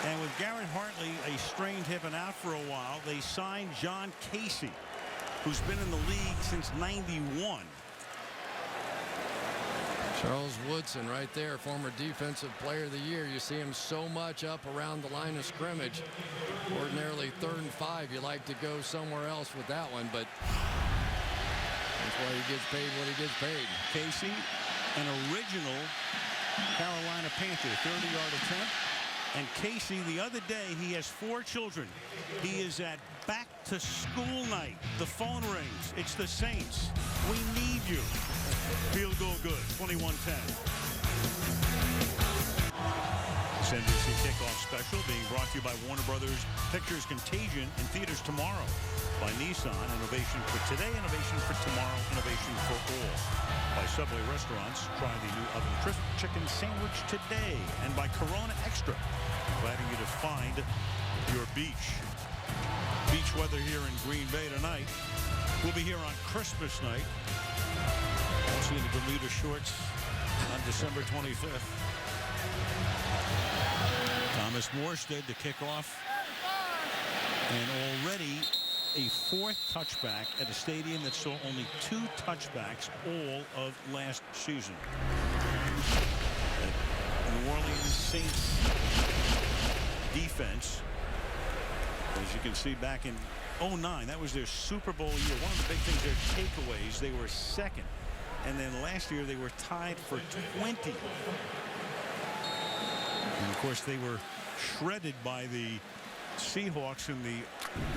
And with Garrett Hartley, a strained hip and out for a while, they signed John Casey, who's been in the league since '91. Charles Woodson right there, former defensive player of the year. You see him so much up around the line of scrimmage. Ordinarily 3rd and 5, you like to go somewhere else with that one, but that's why he gets paid what he gets paid. Casey, an original Carolina Panther, 30-yard attempt. And Casey, the other day, he has 4 children. He is at back-to-school night. The phone rings. It's the Saints. We need you. Field goal good, 21-10. This NBC Kickoff Special being brought to you by Warner Brothers Pictures Contagion in theaters tomorrow. By Nissan, innovation for today, innovation for tomorrow, innovation for all. By Subway Restaurants, try the new oven crisp chicken sandwich today. And by Corona Extra, inviting you to find your beach. Beach weather here in Green Bay tonight. We'll be here on Christmas night. Also in the Bermuda shorts on December 25th. Thomas Morstead to kick off. And already a 4th touchback at a stadium that saw only 2 touchbacks all of last season. New Orleans Saints defense, as you can see back in 09. That was their Super Bowl year. One of the big things, their takeaways, they were second. And then last year they were tied for 20. And of course they were shredded by the Seahawks in the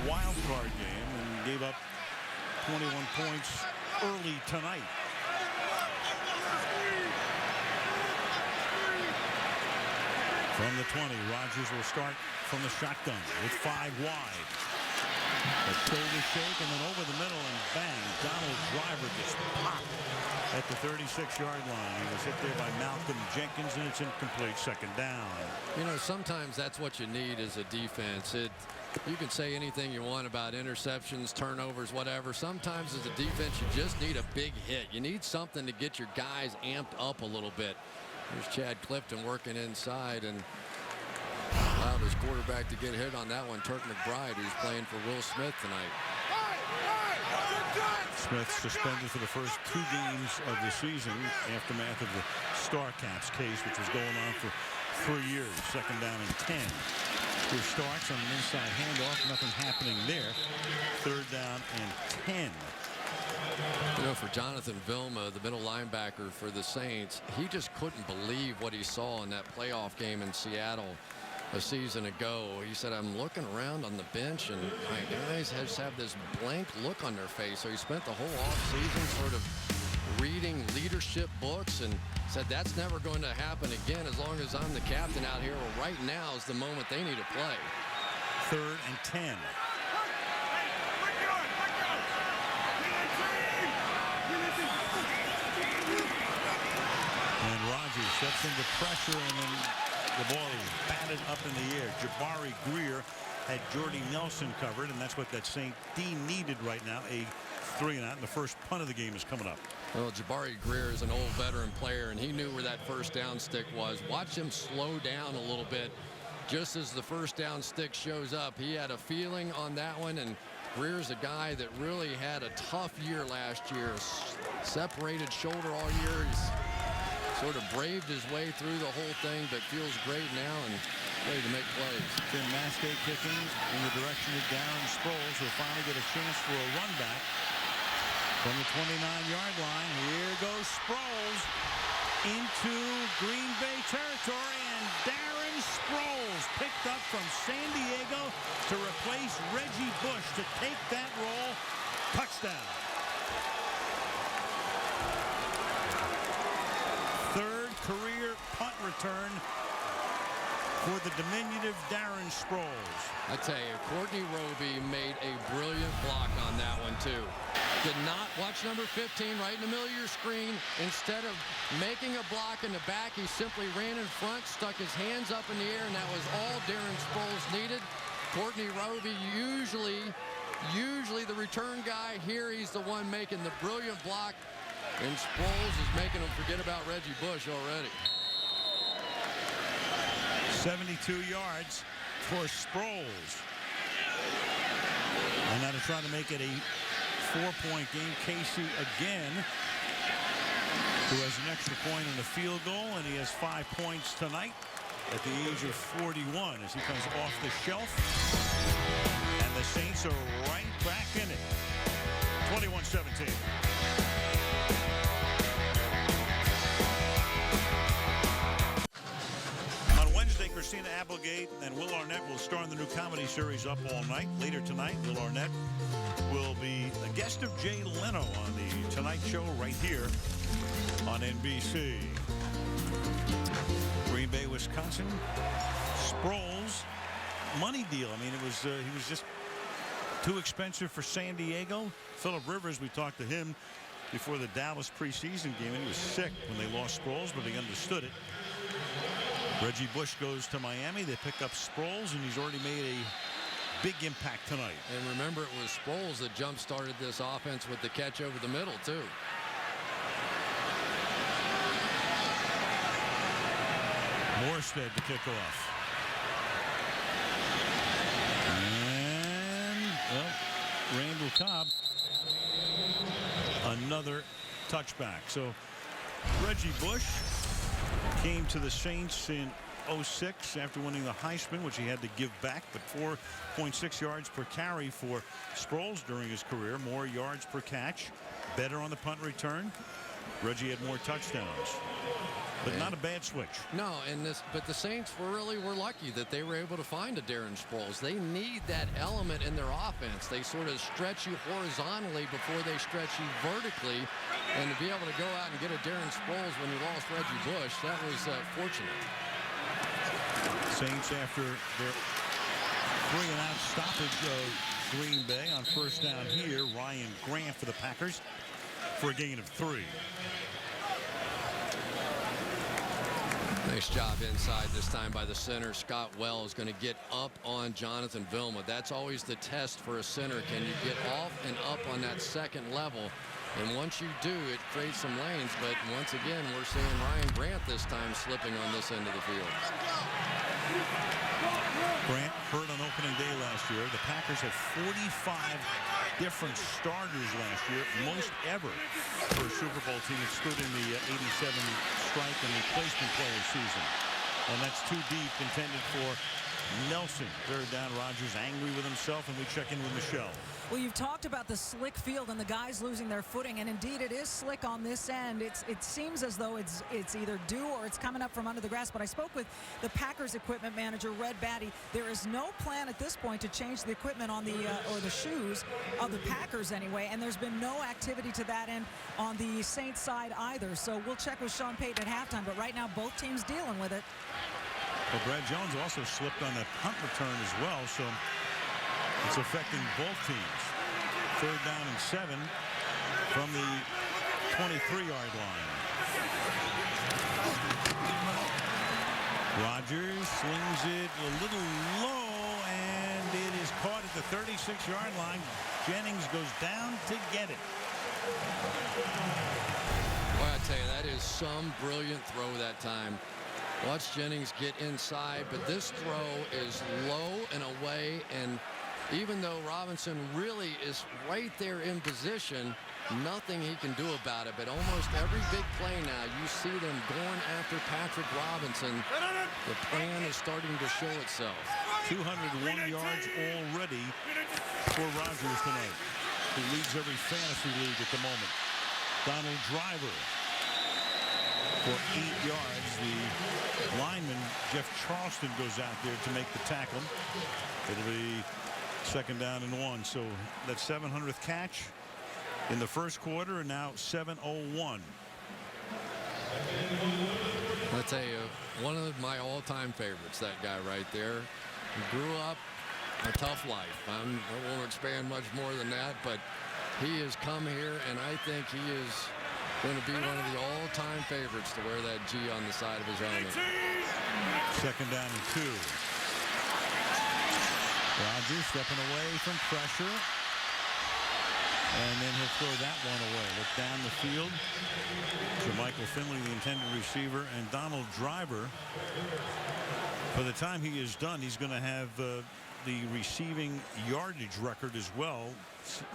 wild card game and gave up 21 points early tonight. From the 20, Rodgers will start from the shotgun with 5 wide. The shoulder shake and then over the middle and bang. Donald Driver just popped at the 36-yard line. He was hit there by Malcolm Jenkins, and it's incomplete. Second down. You know, sometimes that's what you need as a defense. You can say anything you want about interceptions, turnovers, whatever. Sometimes as a defense, you just need a big hit. You need something to get your guys amped up a little bit. There's Chad Clifton working inside and allowed his quarterback to get hit on that one. Turk McBride, who's playing for Will Smith tonight. Smith suspended for the first 2 games of the season, aftermath of the Starcaps case, which was going on for 3 years. Second down and 10. Here Starks on an inside handoff. Nothing happening there. Third down and 10. You know, for Jonathan Vilma, the middle linebacker for the Saints, he just couldn't believe what he saw in that playoff game in Seattle a season ago. He said, I'm looking around on the bench and my guys just have this blank look on their face. So he spent the whole offseason sort of reading leadership books and said that's never going to happen again as long as I'm the captain out here. Well, right now is the moment they need to play. Third and 10. And Rodgers steps into pressure, and then the ball is batted up in the air. Jabari Greer had Jordy Nelson covered, and that's what that St. D needed right now. A 3-and-out, and the first punt of the game is coming up. Well, Jabari Greer is an old veteran player, and he knew where that first down stick was. Watch him slow down a little bit just as the first down stick shows up. He had a feeling on that one, and Greer's a guy that really had a tough year last year. Separated shoulder all year. He's sort of braved his way through the whole thing, but feels great now and ready to make plays. Tim Maskey kicking in the direction of Darren Sproles, who'll finally get a chance for a run back from the 29-yard line. Here goes Sproles into Green Bay territory, and Darren Sproles picked up from San Diego to replace Reggie Bush to take that role. Touchdown. Third career punt return for the diminutive Darren Sproles. I tell you, Courtney Roby made a brilliant block on that one too. Did not watch number 15 right in the middle of your screen. Instead of making a block in the back, he simply ran in front, stuck his hands up in the air, and that was all Darren Sproles needed. Courtney Roby, usually the return guy. Here he's the one making the brilliant block, and Sproles is making him forget about Reggie Bush already. 72 yards for Sproles. And now to try to make it a 4-point game. Casey again, who has an extra point and a field goal, and he has 5 points tonight at the age of 41 as he comes off the shelf. And the Saints are right back in it. 21-17. Christina Applegate and Will Arnett will star in the new comedy series Up All Night. Later tonight, Will Arnett will be a guest of Jay Leno on the Tonight Show right here on NBC. Green Bay, Wisconsin. Sproles, money deal. I mean, it was he was just too expensive for San Diego. Phillip Rivers, we talked to him before the Dallas preseason game, and he was sick when they lost Sproles, but he understood it. Reggie Bush goes to Miami. They pick up Sproles, and he's already made a big impact tonight. And remember, it was Sproles that jump-started this offense with the catch over the middle, too. Morstead to kick off. And, well, Randall Cobb, another touchback. So Reggie Bush came to the Saints in .06 after winning the Heisman, which he had to give back, but 4.6 yards per carry for Sproles during his career. More yards per catch, better on the punt return. Reggie had more touchdowns, but not a bad switch. No, but the Saints were lucky that they were able to find a Darren Sproles. They need that element in their offense. They sort of stretch you horizontally before they stretch you vertically, and to be able to go out and get a Darren Sproles when you lost Reggie Bush, that was fortunate. Saints, after their 3-and-out stoppage of Green Bay on first down here, Ryan Grant for the Packers for a gain of 3. Nice job inside this time by the center. Scott Wells going to get up on Jonathan Vilma. That's always the test for a center. Can you get off and up on that second level? And once you do, it creates some lanes. But once again, we're seeing Ryan Grant this time slipping on this end of the field. Grant hurt on opening day last year. The Packers had 45 different starters last year, most ever for a Super Bowl team, excluding the 87 strike and replacement player season. And that's too deep, intended for Nelson. Third down, Rodgers angry with himself, and we check in with Michelle. Well, you've talked about the slick field and the guys losing their footing, and indeed it is slick on this end. It seems as though it's either due or it's coming up from under the grass. But I spoke with the Packers equipment manager, Red Batty. There is no plan at this point to change the equipment on the or the shoes of the Packers anyway, and there's been no activity to that end on the Saints side either. So we'll check with Sean Payton at halftime, but right now both teams dealing with it. Well, Brad Jones also slipped on that punt return as well, so it's affecting both teams. Third down and 7 from the 23-yard line. Rodgers slings it a little low, and it is caught at the 36-yard line. Jennings goes down to get it. Well, I tell you, that is some brilliant throw that time. Watch Jennings get inside, but this throw is low and away, and even though Robinson really is right there in position, nothing he can do about it. But almost every big play now, you see them going after Patrick Robinson. The plan is starting to show itself. 201 yards already for Rodgers tonight, who leads every fantasy league at the moment. Donald Driver for 8 yards. The lineman, Jeff Charleston, goes out there to make the tackle. It'll be second down and 1. So that 700th catch in the first quarter, and now 7:01. I'll tell you, one of my all-time favorites, that guy right there. He grew up a tough life. I won't expand much more than that, but he has come here, and I think he is going to be one of the all-time favorites to wear that G on the side of his helmet. Second down and 2. Rodgers stepping away from pressure, and then he'll throw that one away. Look down the field to Michael Finley, the intended receiver, and Donald Driver. By the time he is done, he's going to have the receiving yardage record as well,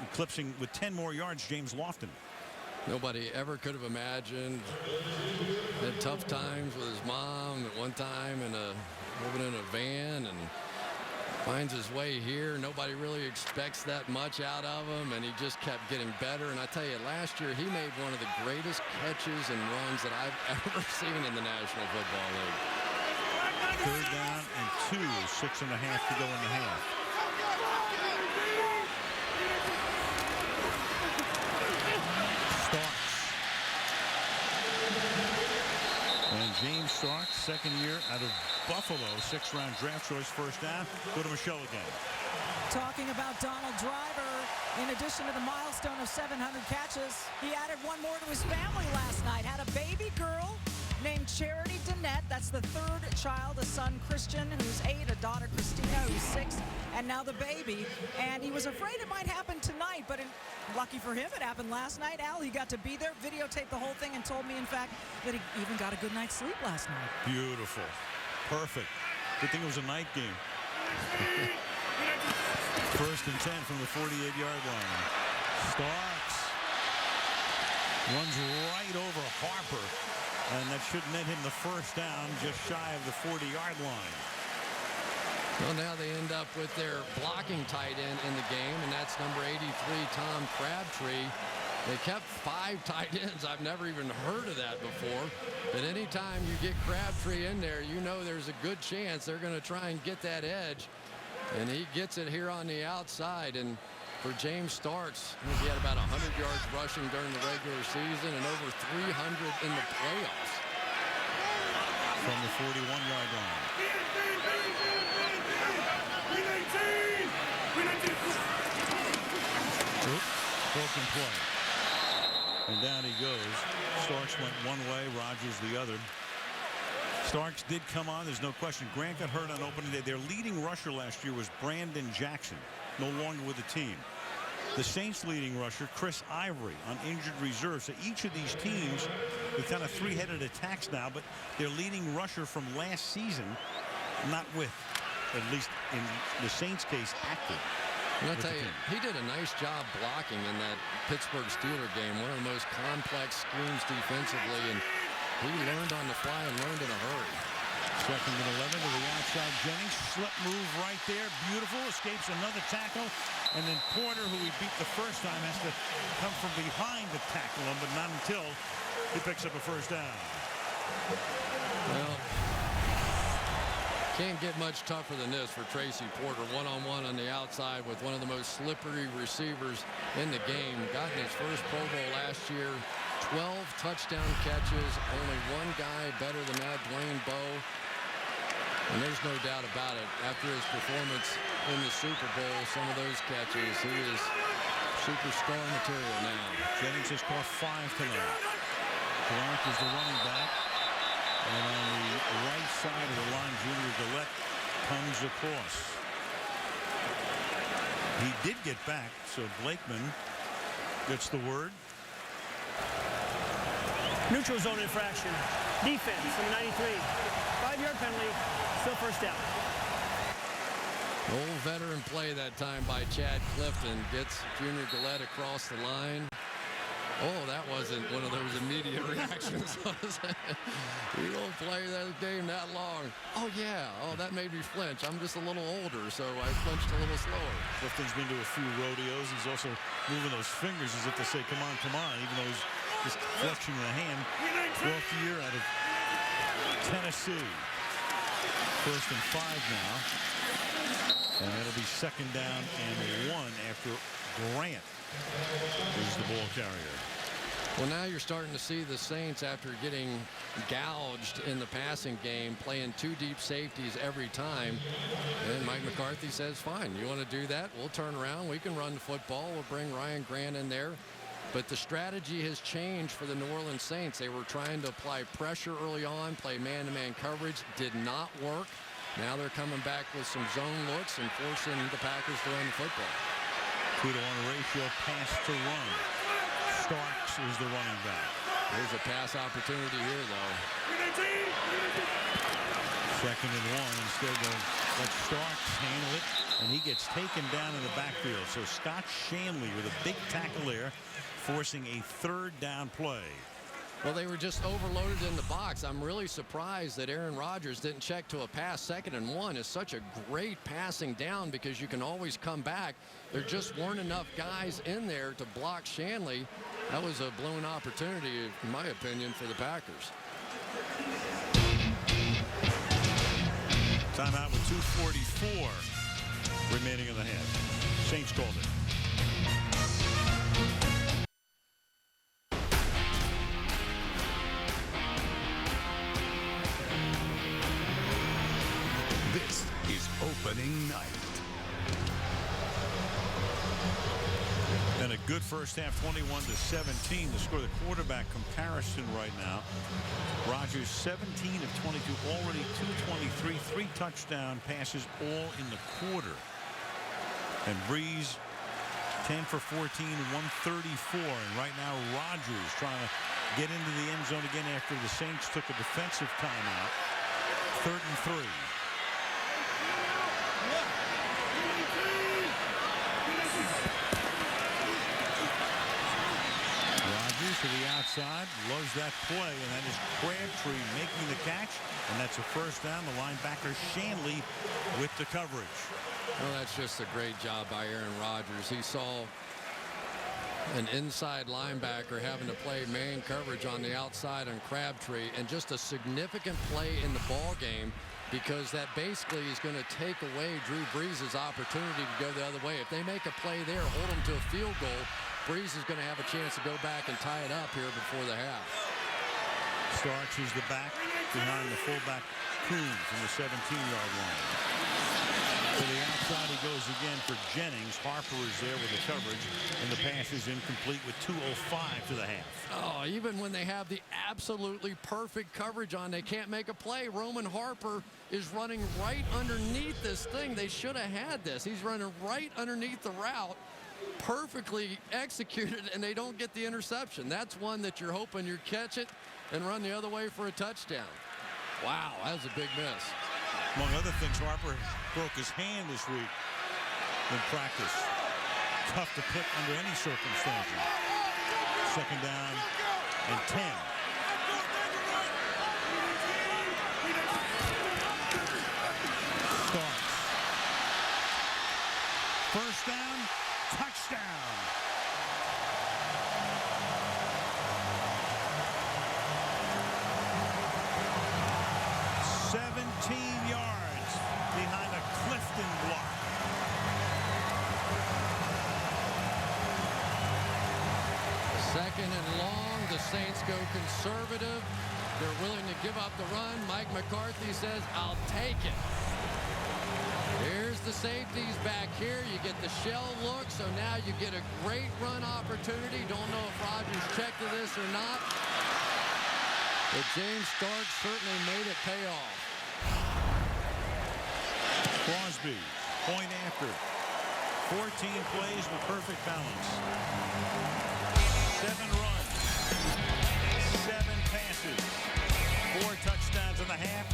eclipsing with 10 more yards James Lofton. Nobody ever could have imagined. Had tough times with his mom at one time, and living in a van, and finds his way here. Nobody really expects that much out of him, and he just kept getting better. And I tell you, last year he made one of the greatest catches and runs that I've ever seen in the National Football League. Third down and 2, 6.5 to go in the half. Starks. And James Starks, second year out of Buffalo, 6th-round draft choice, first down. Go to Michelle again. Talking about Donald Driver, in addition to the milestone of 700 catches, he added one more to his family last night. Had a baby girl named Charity Danette. That's the third child, a son Christian, who's 8, a daughter Christina, who's 6, and now the baby. And he was afraid it might happen tonight, but lucky for him, it happened last night. Al, he got to be there, videotaped the whole thing, and told me, in fact, that he even got a good night's sleep last night. Beautiful. Perfect. Good thing it was a night game. First and 10 from the 48-yard line. Starks Runs right over Harper, and that should net him the first down, just shy of the 40-yard line. Well, now they end up with their blocking tight end in the game, and that's number 83, Tom Crabtree. They kept 5 tight ends. I've never even heard of that before. But anytime you get Crabtree in there, you know there's a good chance they're going to try and get that edge. And he gets it here on the outside. And for James Starks, I think he had about 100 yards rushing during the regular season and over 300 in the playoffs. From the 41-yard line. Broken play. And down he goes. Starks went one way, Rodgers the other. Starks did come on, there's no question. Grant got hurt on opening day. Their leading rusher last year was Brandon Jackson, no longer with the team. The Saints' leading rusher, Chris Ivory, on injured reserve. So each of these teams with kind of three-headed attacks now, but their leading rusher from last season, not with, at least in the Saints' case, active. And I'll tell you, he did a nice job blocking in that Pittsburgh Steelers game, one of the most complex schemes defensively, and he learned on the fly and learned in a hurry. Second and 11 to the outside. Jennings, slip move right there, beautiful, escapes another tackle, and then Porter, who he beat the first time, has to come from behind to tackle him, but not until he picks up a first down. Well, can't get much tougher than this for Tracy Porter. One-on-one on the outside with one of the most slippery receivers in the game. Got in his first Pro Bowl last year. 12 touchdown catches. Only one guy better than that, Dwayne Bowe. And there's no doubt about it. After his performance in the Super Bowl, some of those catches, he is superstar material now. Jennings has caught 5 tonight. Clark is the running back. And on the right side of the line, Junior Gillette comes across. He did get back, so Blakeman gets the word. Neutral zone infraction. Defense, number 93. 5-yard penalty, still first down. Old veteran play that time by Chad Clifton. Gets Junior Gillette across the line. Oh, that wasn't one of those immediate reactions, was it? You don't play that game that long. Oh, yeah. Oh, that made me flinch. I'm just a little older, so I flinched a little slower. Clifton's been to a few rodeos. He's also moving those fingers as if to say, come on, even though he's just flexing the hand. 12th year out of Tennessee. First and 5 now. And it'll be second down and 1 after Grant is the ball carrier. Well, now you're starting to see the Saints, after getting gouged in the passing game, playing 2 deep safeties every time. And Mike McCarthy says, fine, you want to do that? We'll turn around. We can run the football. We'll bring Ryan Grant in there. But the strategy has changed for the New Orleans Saints. They were trying to apply pressure early on, play man-to-man coverage. Did not work. Now they're coming back with some zone looks and forcing the Packers to run the football. 2-to-1 ratio, pass to run. Starks is the running back. There's a pass opportunity here, though. Second and 1. Instead, they'll let Starks handle it, and he gets taken down in the backfield. So Scott Shanley with a big tackle there, forcing a third down play. Well, they were just overloaded in the box. I'm really surprised that Aaron Rodgers didn't check to a pass. Second and 1 is such a great passing down because you can always come back. There just weren't enough guys in there to block Shanley. That was a blown opportunity, in my opinion, for the Packers. Timeout with 2:44 remaining in the half. Saints called it. This is opening night. And a good first half, 21-17 to score. The quarterback comparison right now. Rodgers 17 of 22, already 223, 3 touchdown passes all in the quarter. And Breeze 10 for 14, 134. And right now Rodgers trying to get into the end zone again after the Saints took a defensive timeout. 3rd and 3. To the outside, loves that play, and that is Crabtree making the catch, and that's a first down. The linebacker Shanley with the coverage. Well, that's just a great job by Aaron Rodgers. He saw an inside linebacker having to play man coverage on the outside on Crabtree, and just a significant play in the ball game, because that basically is going to take away Drew Brees' opportunity to go the other way. If they make a play there, hold them to a field goal, Brees is going to have a chance to go back and tie it up here before the half. Starks is the back behind the fullback Coon from the 17-yard line. To the outside he goes again for Jennings. Harper is there with the coverage, and the pass is incomplete with 2:05 to the half. Oh, even when they have the absolutely perfect coverage on, they can't make a play. Roman Harper is running right underneath this thing. They should have had this. He's running right underneath the route, perfectly executed, and they don't get the interception. That's one that you're hoping you catch it and run the other way for a touchdown. Wow, that was a big miss. Among other things, Harper broke his hand this week in practice. Tough to pick under any circumstances. Second down and 10. Starks. First down, touchdown. Behind a Clifton block. Second and long. The Saints go conservative. They're willing to give up the run. Mike McCarthy says, I'll take it. Here's the safeties back here. You get the shell look, so now you get a great run opportunity. Don't know if Rodgers checked to this or not, but James Starks certainly made it pay off. Crosby, point after. 14 plays with perfect balance. 7 runs. 7 passes. 4 touchdowns in the half.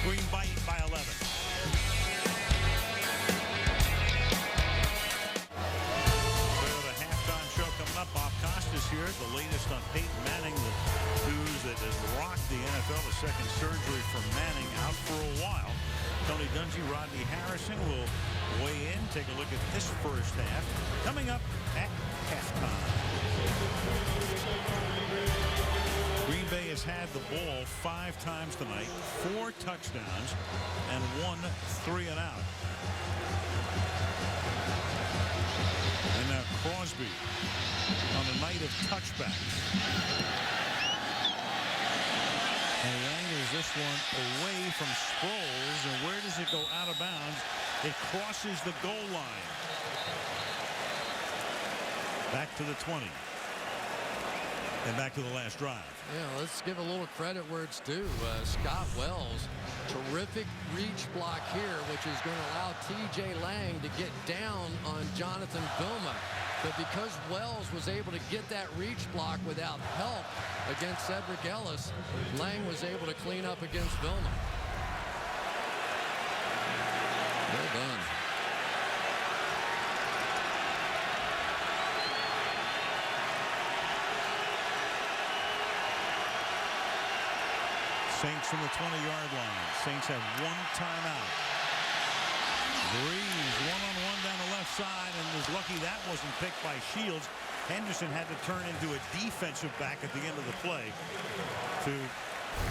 Green Bay by 11. The halftime show coming up. Bob Costas here. The latest on Peyton Manning. The news that has rocked the NFL. A second surgery for Manning, out for a while. Tony Dungy, Rodney Harrison will weigh in. Take a look at this first half. Coming up at halftime. Green Bay has had the ball 5 times tonight, 4 touchdowns, and 1 3-and-out. And now Crosby on a night of touchbacks. And he angles this one away from Sproles, and where does it go out of bounds? It crosses the goal line. Back to the 20. And back to the last drive. Yeah, let's give a little credit where it's due. Scott Wells, terrific reach block here, which is going to allow T.J. Lang to get down on Jonathan Vilma. But because Wells was able to get that reach block without help against Cedric Ellis, Lang was able to clean up against Vilma. Well done. Saints from the 20-yard line. Saints have 1 timeout. Breeze one-on-one down the left side, and was lucky that wasn't picked by Shields. Henderson had to turn into a defensive back at the end of the play to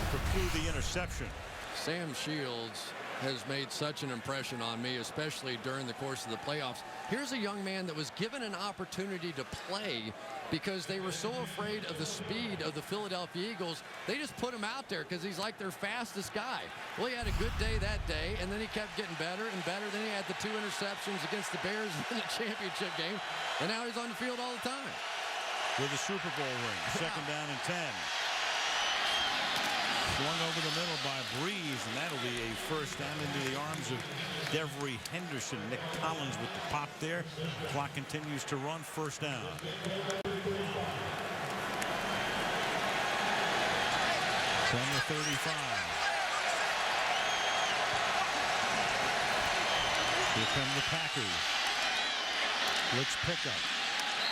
preclude the interception. Sam Shields has made such an impression on me, especially during the course of the playoffs. Here's a young man that was given an opportunity to play because they were so afraid of the speed of the Philadelphia Eagles. They just put him out there because he's like their fastest guy. Well, he had a good day that day, and then he kept getting better and better. Then he had the 2 interceptions against the Bears in the championship game, and now he's on the field all the time. With a Super Bowl ring. Second down and 10. Swung over the middle by Breeze, and that'll be a first down into the arms of Devery Henderson. Nick Collins with the pop there. Clock continues to run. First down. From the 35. Here come the Packers. Blitz pickup.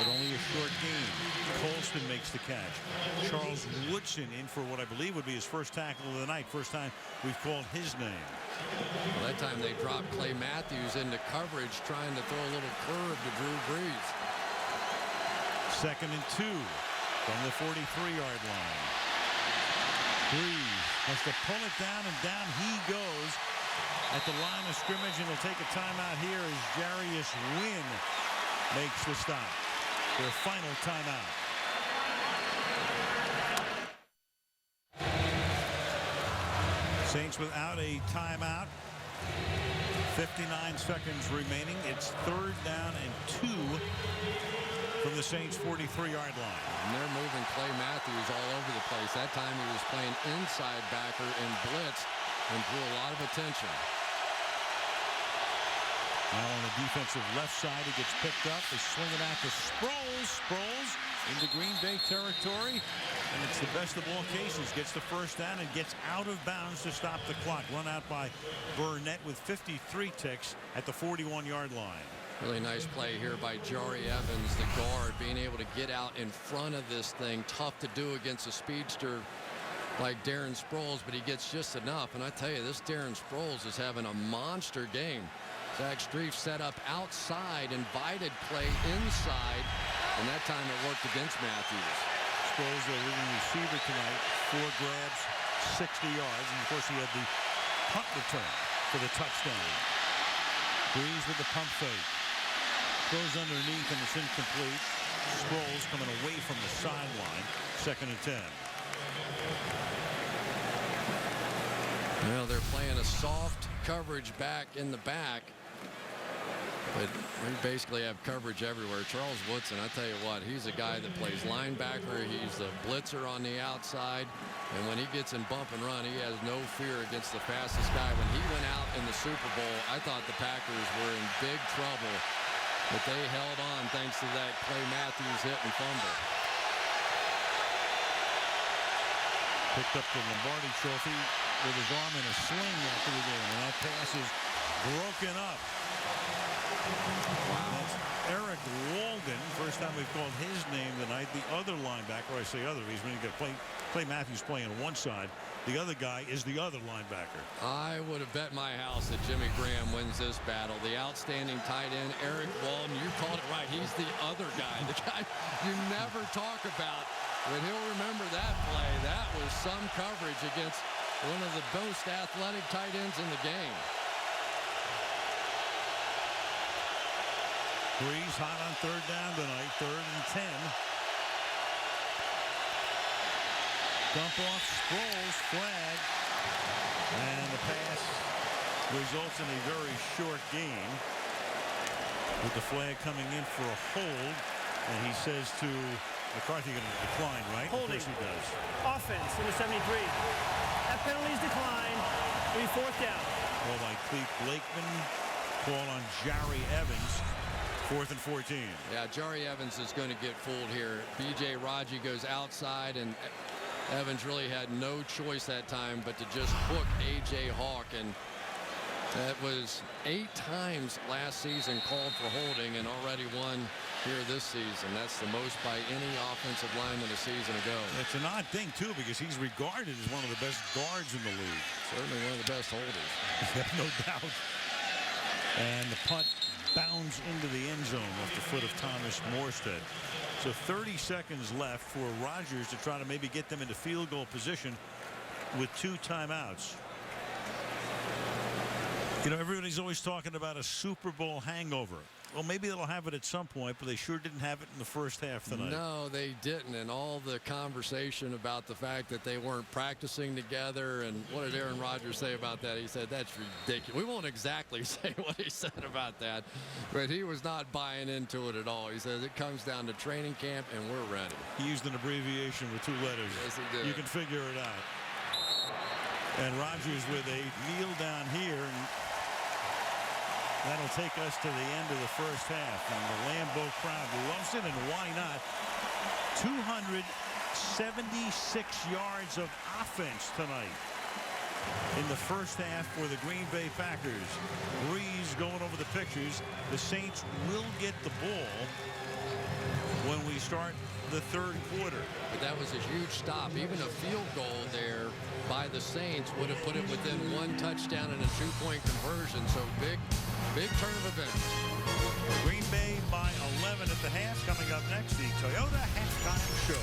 but only a short gain. Colston makes the catch. Charles Woodson in for what I believe would be his first tackle of the night. First time we've called his name. Well, that time they dropped Clay Matthews into coverage, trying to throw a little curve to Drew Brees. 2nd and 2 from the 43-yard line. Brees has to pull it down, and down he goes at the line of scrimmage, and he'll take a timeout here as Jarius Wynn makes the stop. Their final timeout. Saints without a timeout. 59 seconds remaining. It's 3rd down and 2 from the Saints' 43-yard line. And they're moving Clay Matthews all over the place. That time he was playing inside backer in blitz and drew a lot of attention. Now on the defensive left side, he gets picked up. They swing it out to Sproles. Sproles into Green Bay territory. And it's the best of all cases. Gets the first down and gets out of bounds to stop the clock. Run out by Burnett with 53 ticks at the 41-yard line. Really nice play here by Jari Evans, the guard, being able to get out in front of this thing. Tough to do against a speedster like Darren Sproles, but he gets just enough. And I tell you, this Darren Sproles is having a monster game. Zach Strief set up outside, invited Clay inside, and that time it worked against Matthews. Sproles, the leading receiver tonight, 4 grabs, 60 yards, and of course he had the punt return for the touchdown. Brees with the pump fake. Throws underneath and it's incomplete. Sproles coming away from the sideline. 2nd and 10. Well, they're playing a soft coverage back in the back. But we basically have coverage everywhere. Charles Woodson, I tell you what, he's a guy that plays linebacker. He's a blitzer on the outside. And when he gets in bump and run, he has no fear against the fastest guy. When he went out in the Super Bowl, I thought the Packers were in big trouble. But they held on thanks to that Clay Matthews hit and fumble. Picked up the Lombardi Trophy with his arm in a sling after the game. And that pass is broken up. Wow. That's Eric Walden. First time we've called his name tonight. The other linebacker, I say other, he's when you got Clay Matthews playing on one side. The other guy is the other linebacker. I would have bet my house that Jimmy Graham wins this battle. The outstanding tight end, Eric Walden, you called it right. He's the other guy. The guy you never talk about, but he'll remember that play. That was some coverage against one of the most athletic tight ends in the game. Brees hot on 3rd down tonight, 3rd and 10. Dump off Sproles, flag, and the pass results in a very short gain. With the flag coming in for a hold, and he says to McCarthy, going to decline, right? Holding. Of course he does. Offense in the 73. That penalty's declined. It'll be 4th down. Call by Clete Blakeman. Call on Jari Evans. 4th and 14. Yeah, Jari Evans is going to get fooled here. B.J. Raji goes outside, and Evans really had no choice that time but to just hook A.J. Hawk. And that was 8 times last season called for holding and already 1 here this season. That's the most by any offensive lineman a season ago. It's an odd thing, too, because he's regarded as one of the best guards in the league. Certainly one of the best holders. No doubt. And the punt bounds into the end zone off the foot of Thomas Morstead. So 30 seconds left for Rodgers to try to maybe get them into field goal position with 2 timeouts. You know, everybody's always talking about a Super Bowl hangover. Well, maybe they'll have it at some point, but they sure didn't have it in the first half tonight. No, they didn't. And all the conversation about the fact that they weren't practicing together, and what did Aaron Rodgers say about that? He said, that's ridiculous. We won't exactly say what he said about that, but he was not buying into it at all. He says it comes down to training camp, and we're ready. He used an abbreviation with 2 letters. Yes, he did. You can figure it out. And Rodgers with a kneel down here, and that'll take us to the end of the first half. And the Lambeau crowd loves it, and why not? 276 yards of offense tonight in the first half for the Green Bay Packers. Brees going over the pictures. The Saints will get the ball start the third quarter. But that was a huge stop. Even a field goal there by the Saints would have put it within 1 touchdown and a 2-point conversion. So big turn of events. Green Bay by 11 at the half. Coming up next, the Toyota Halftime Show.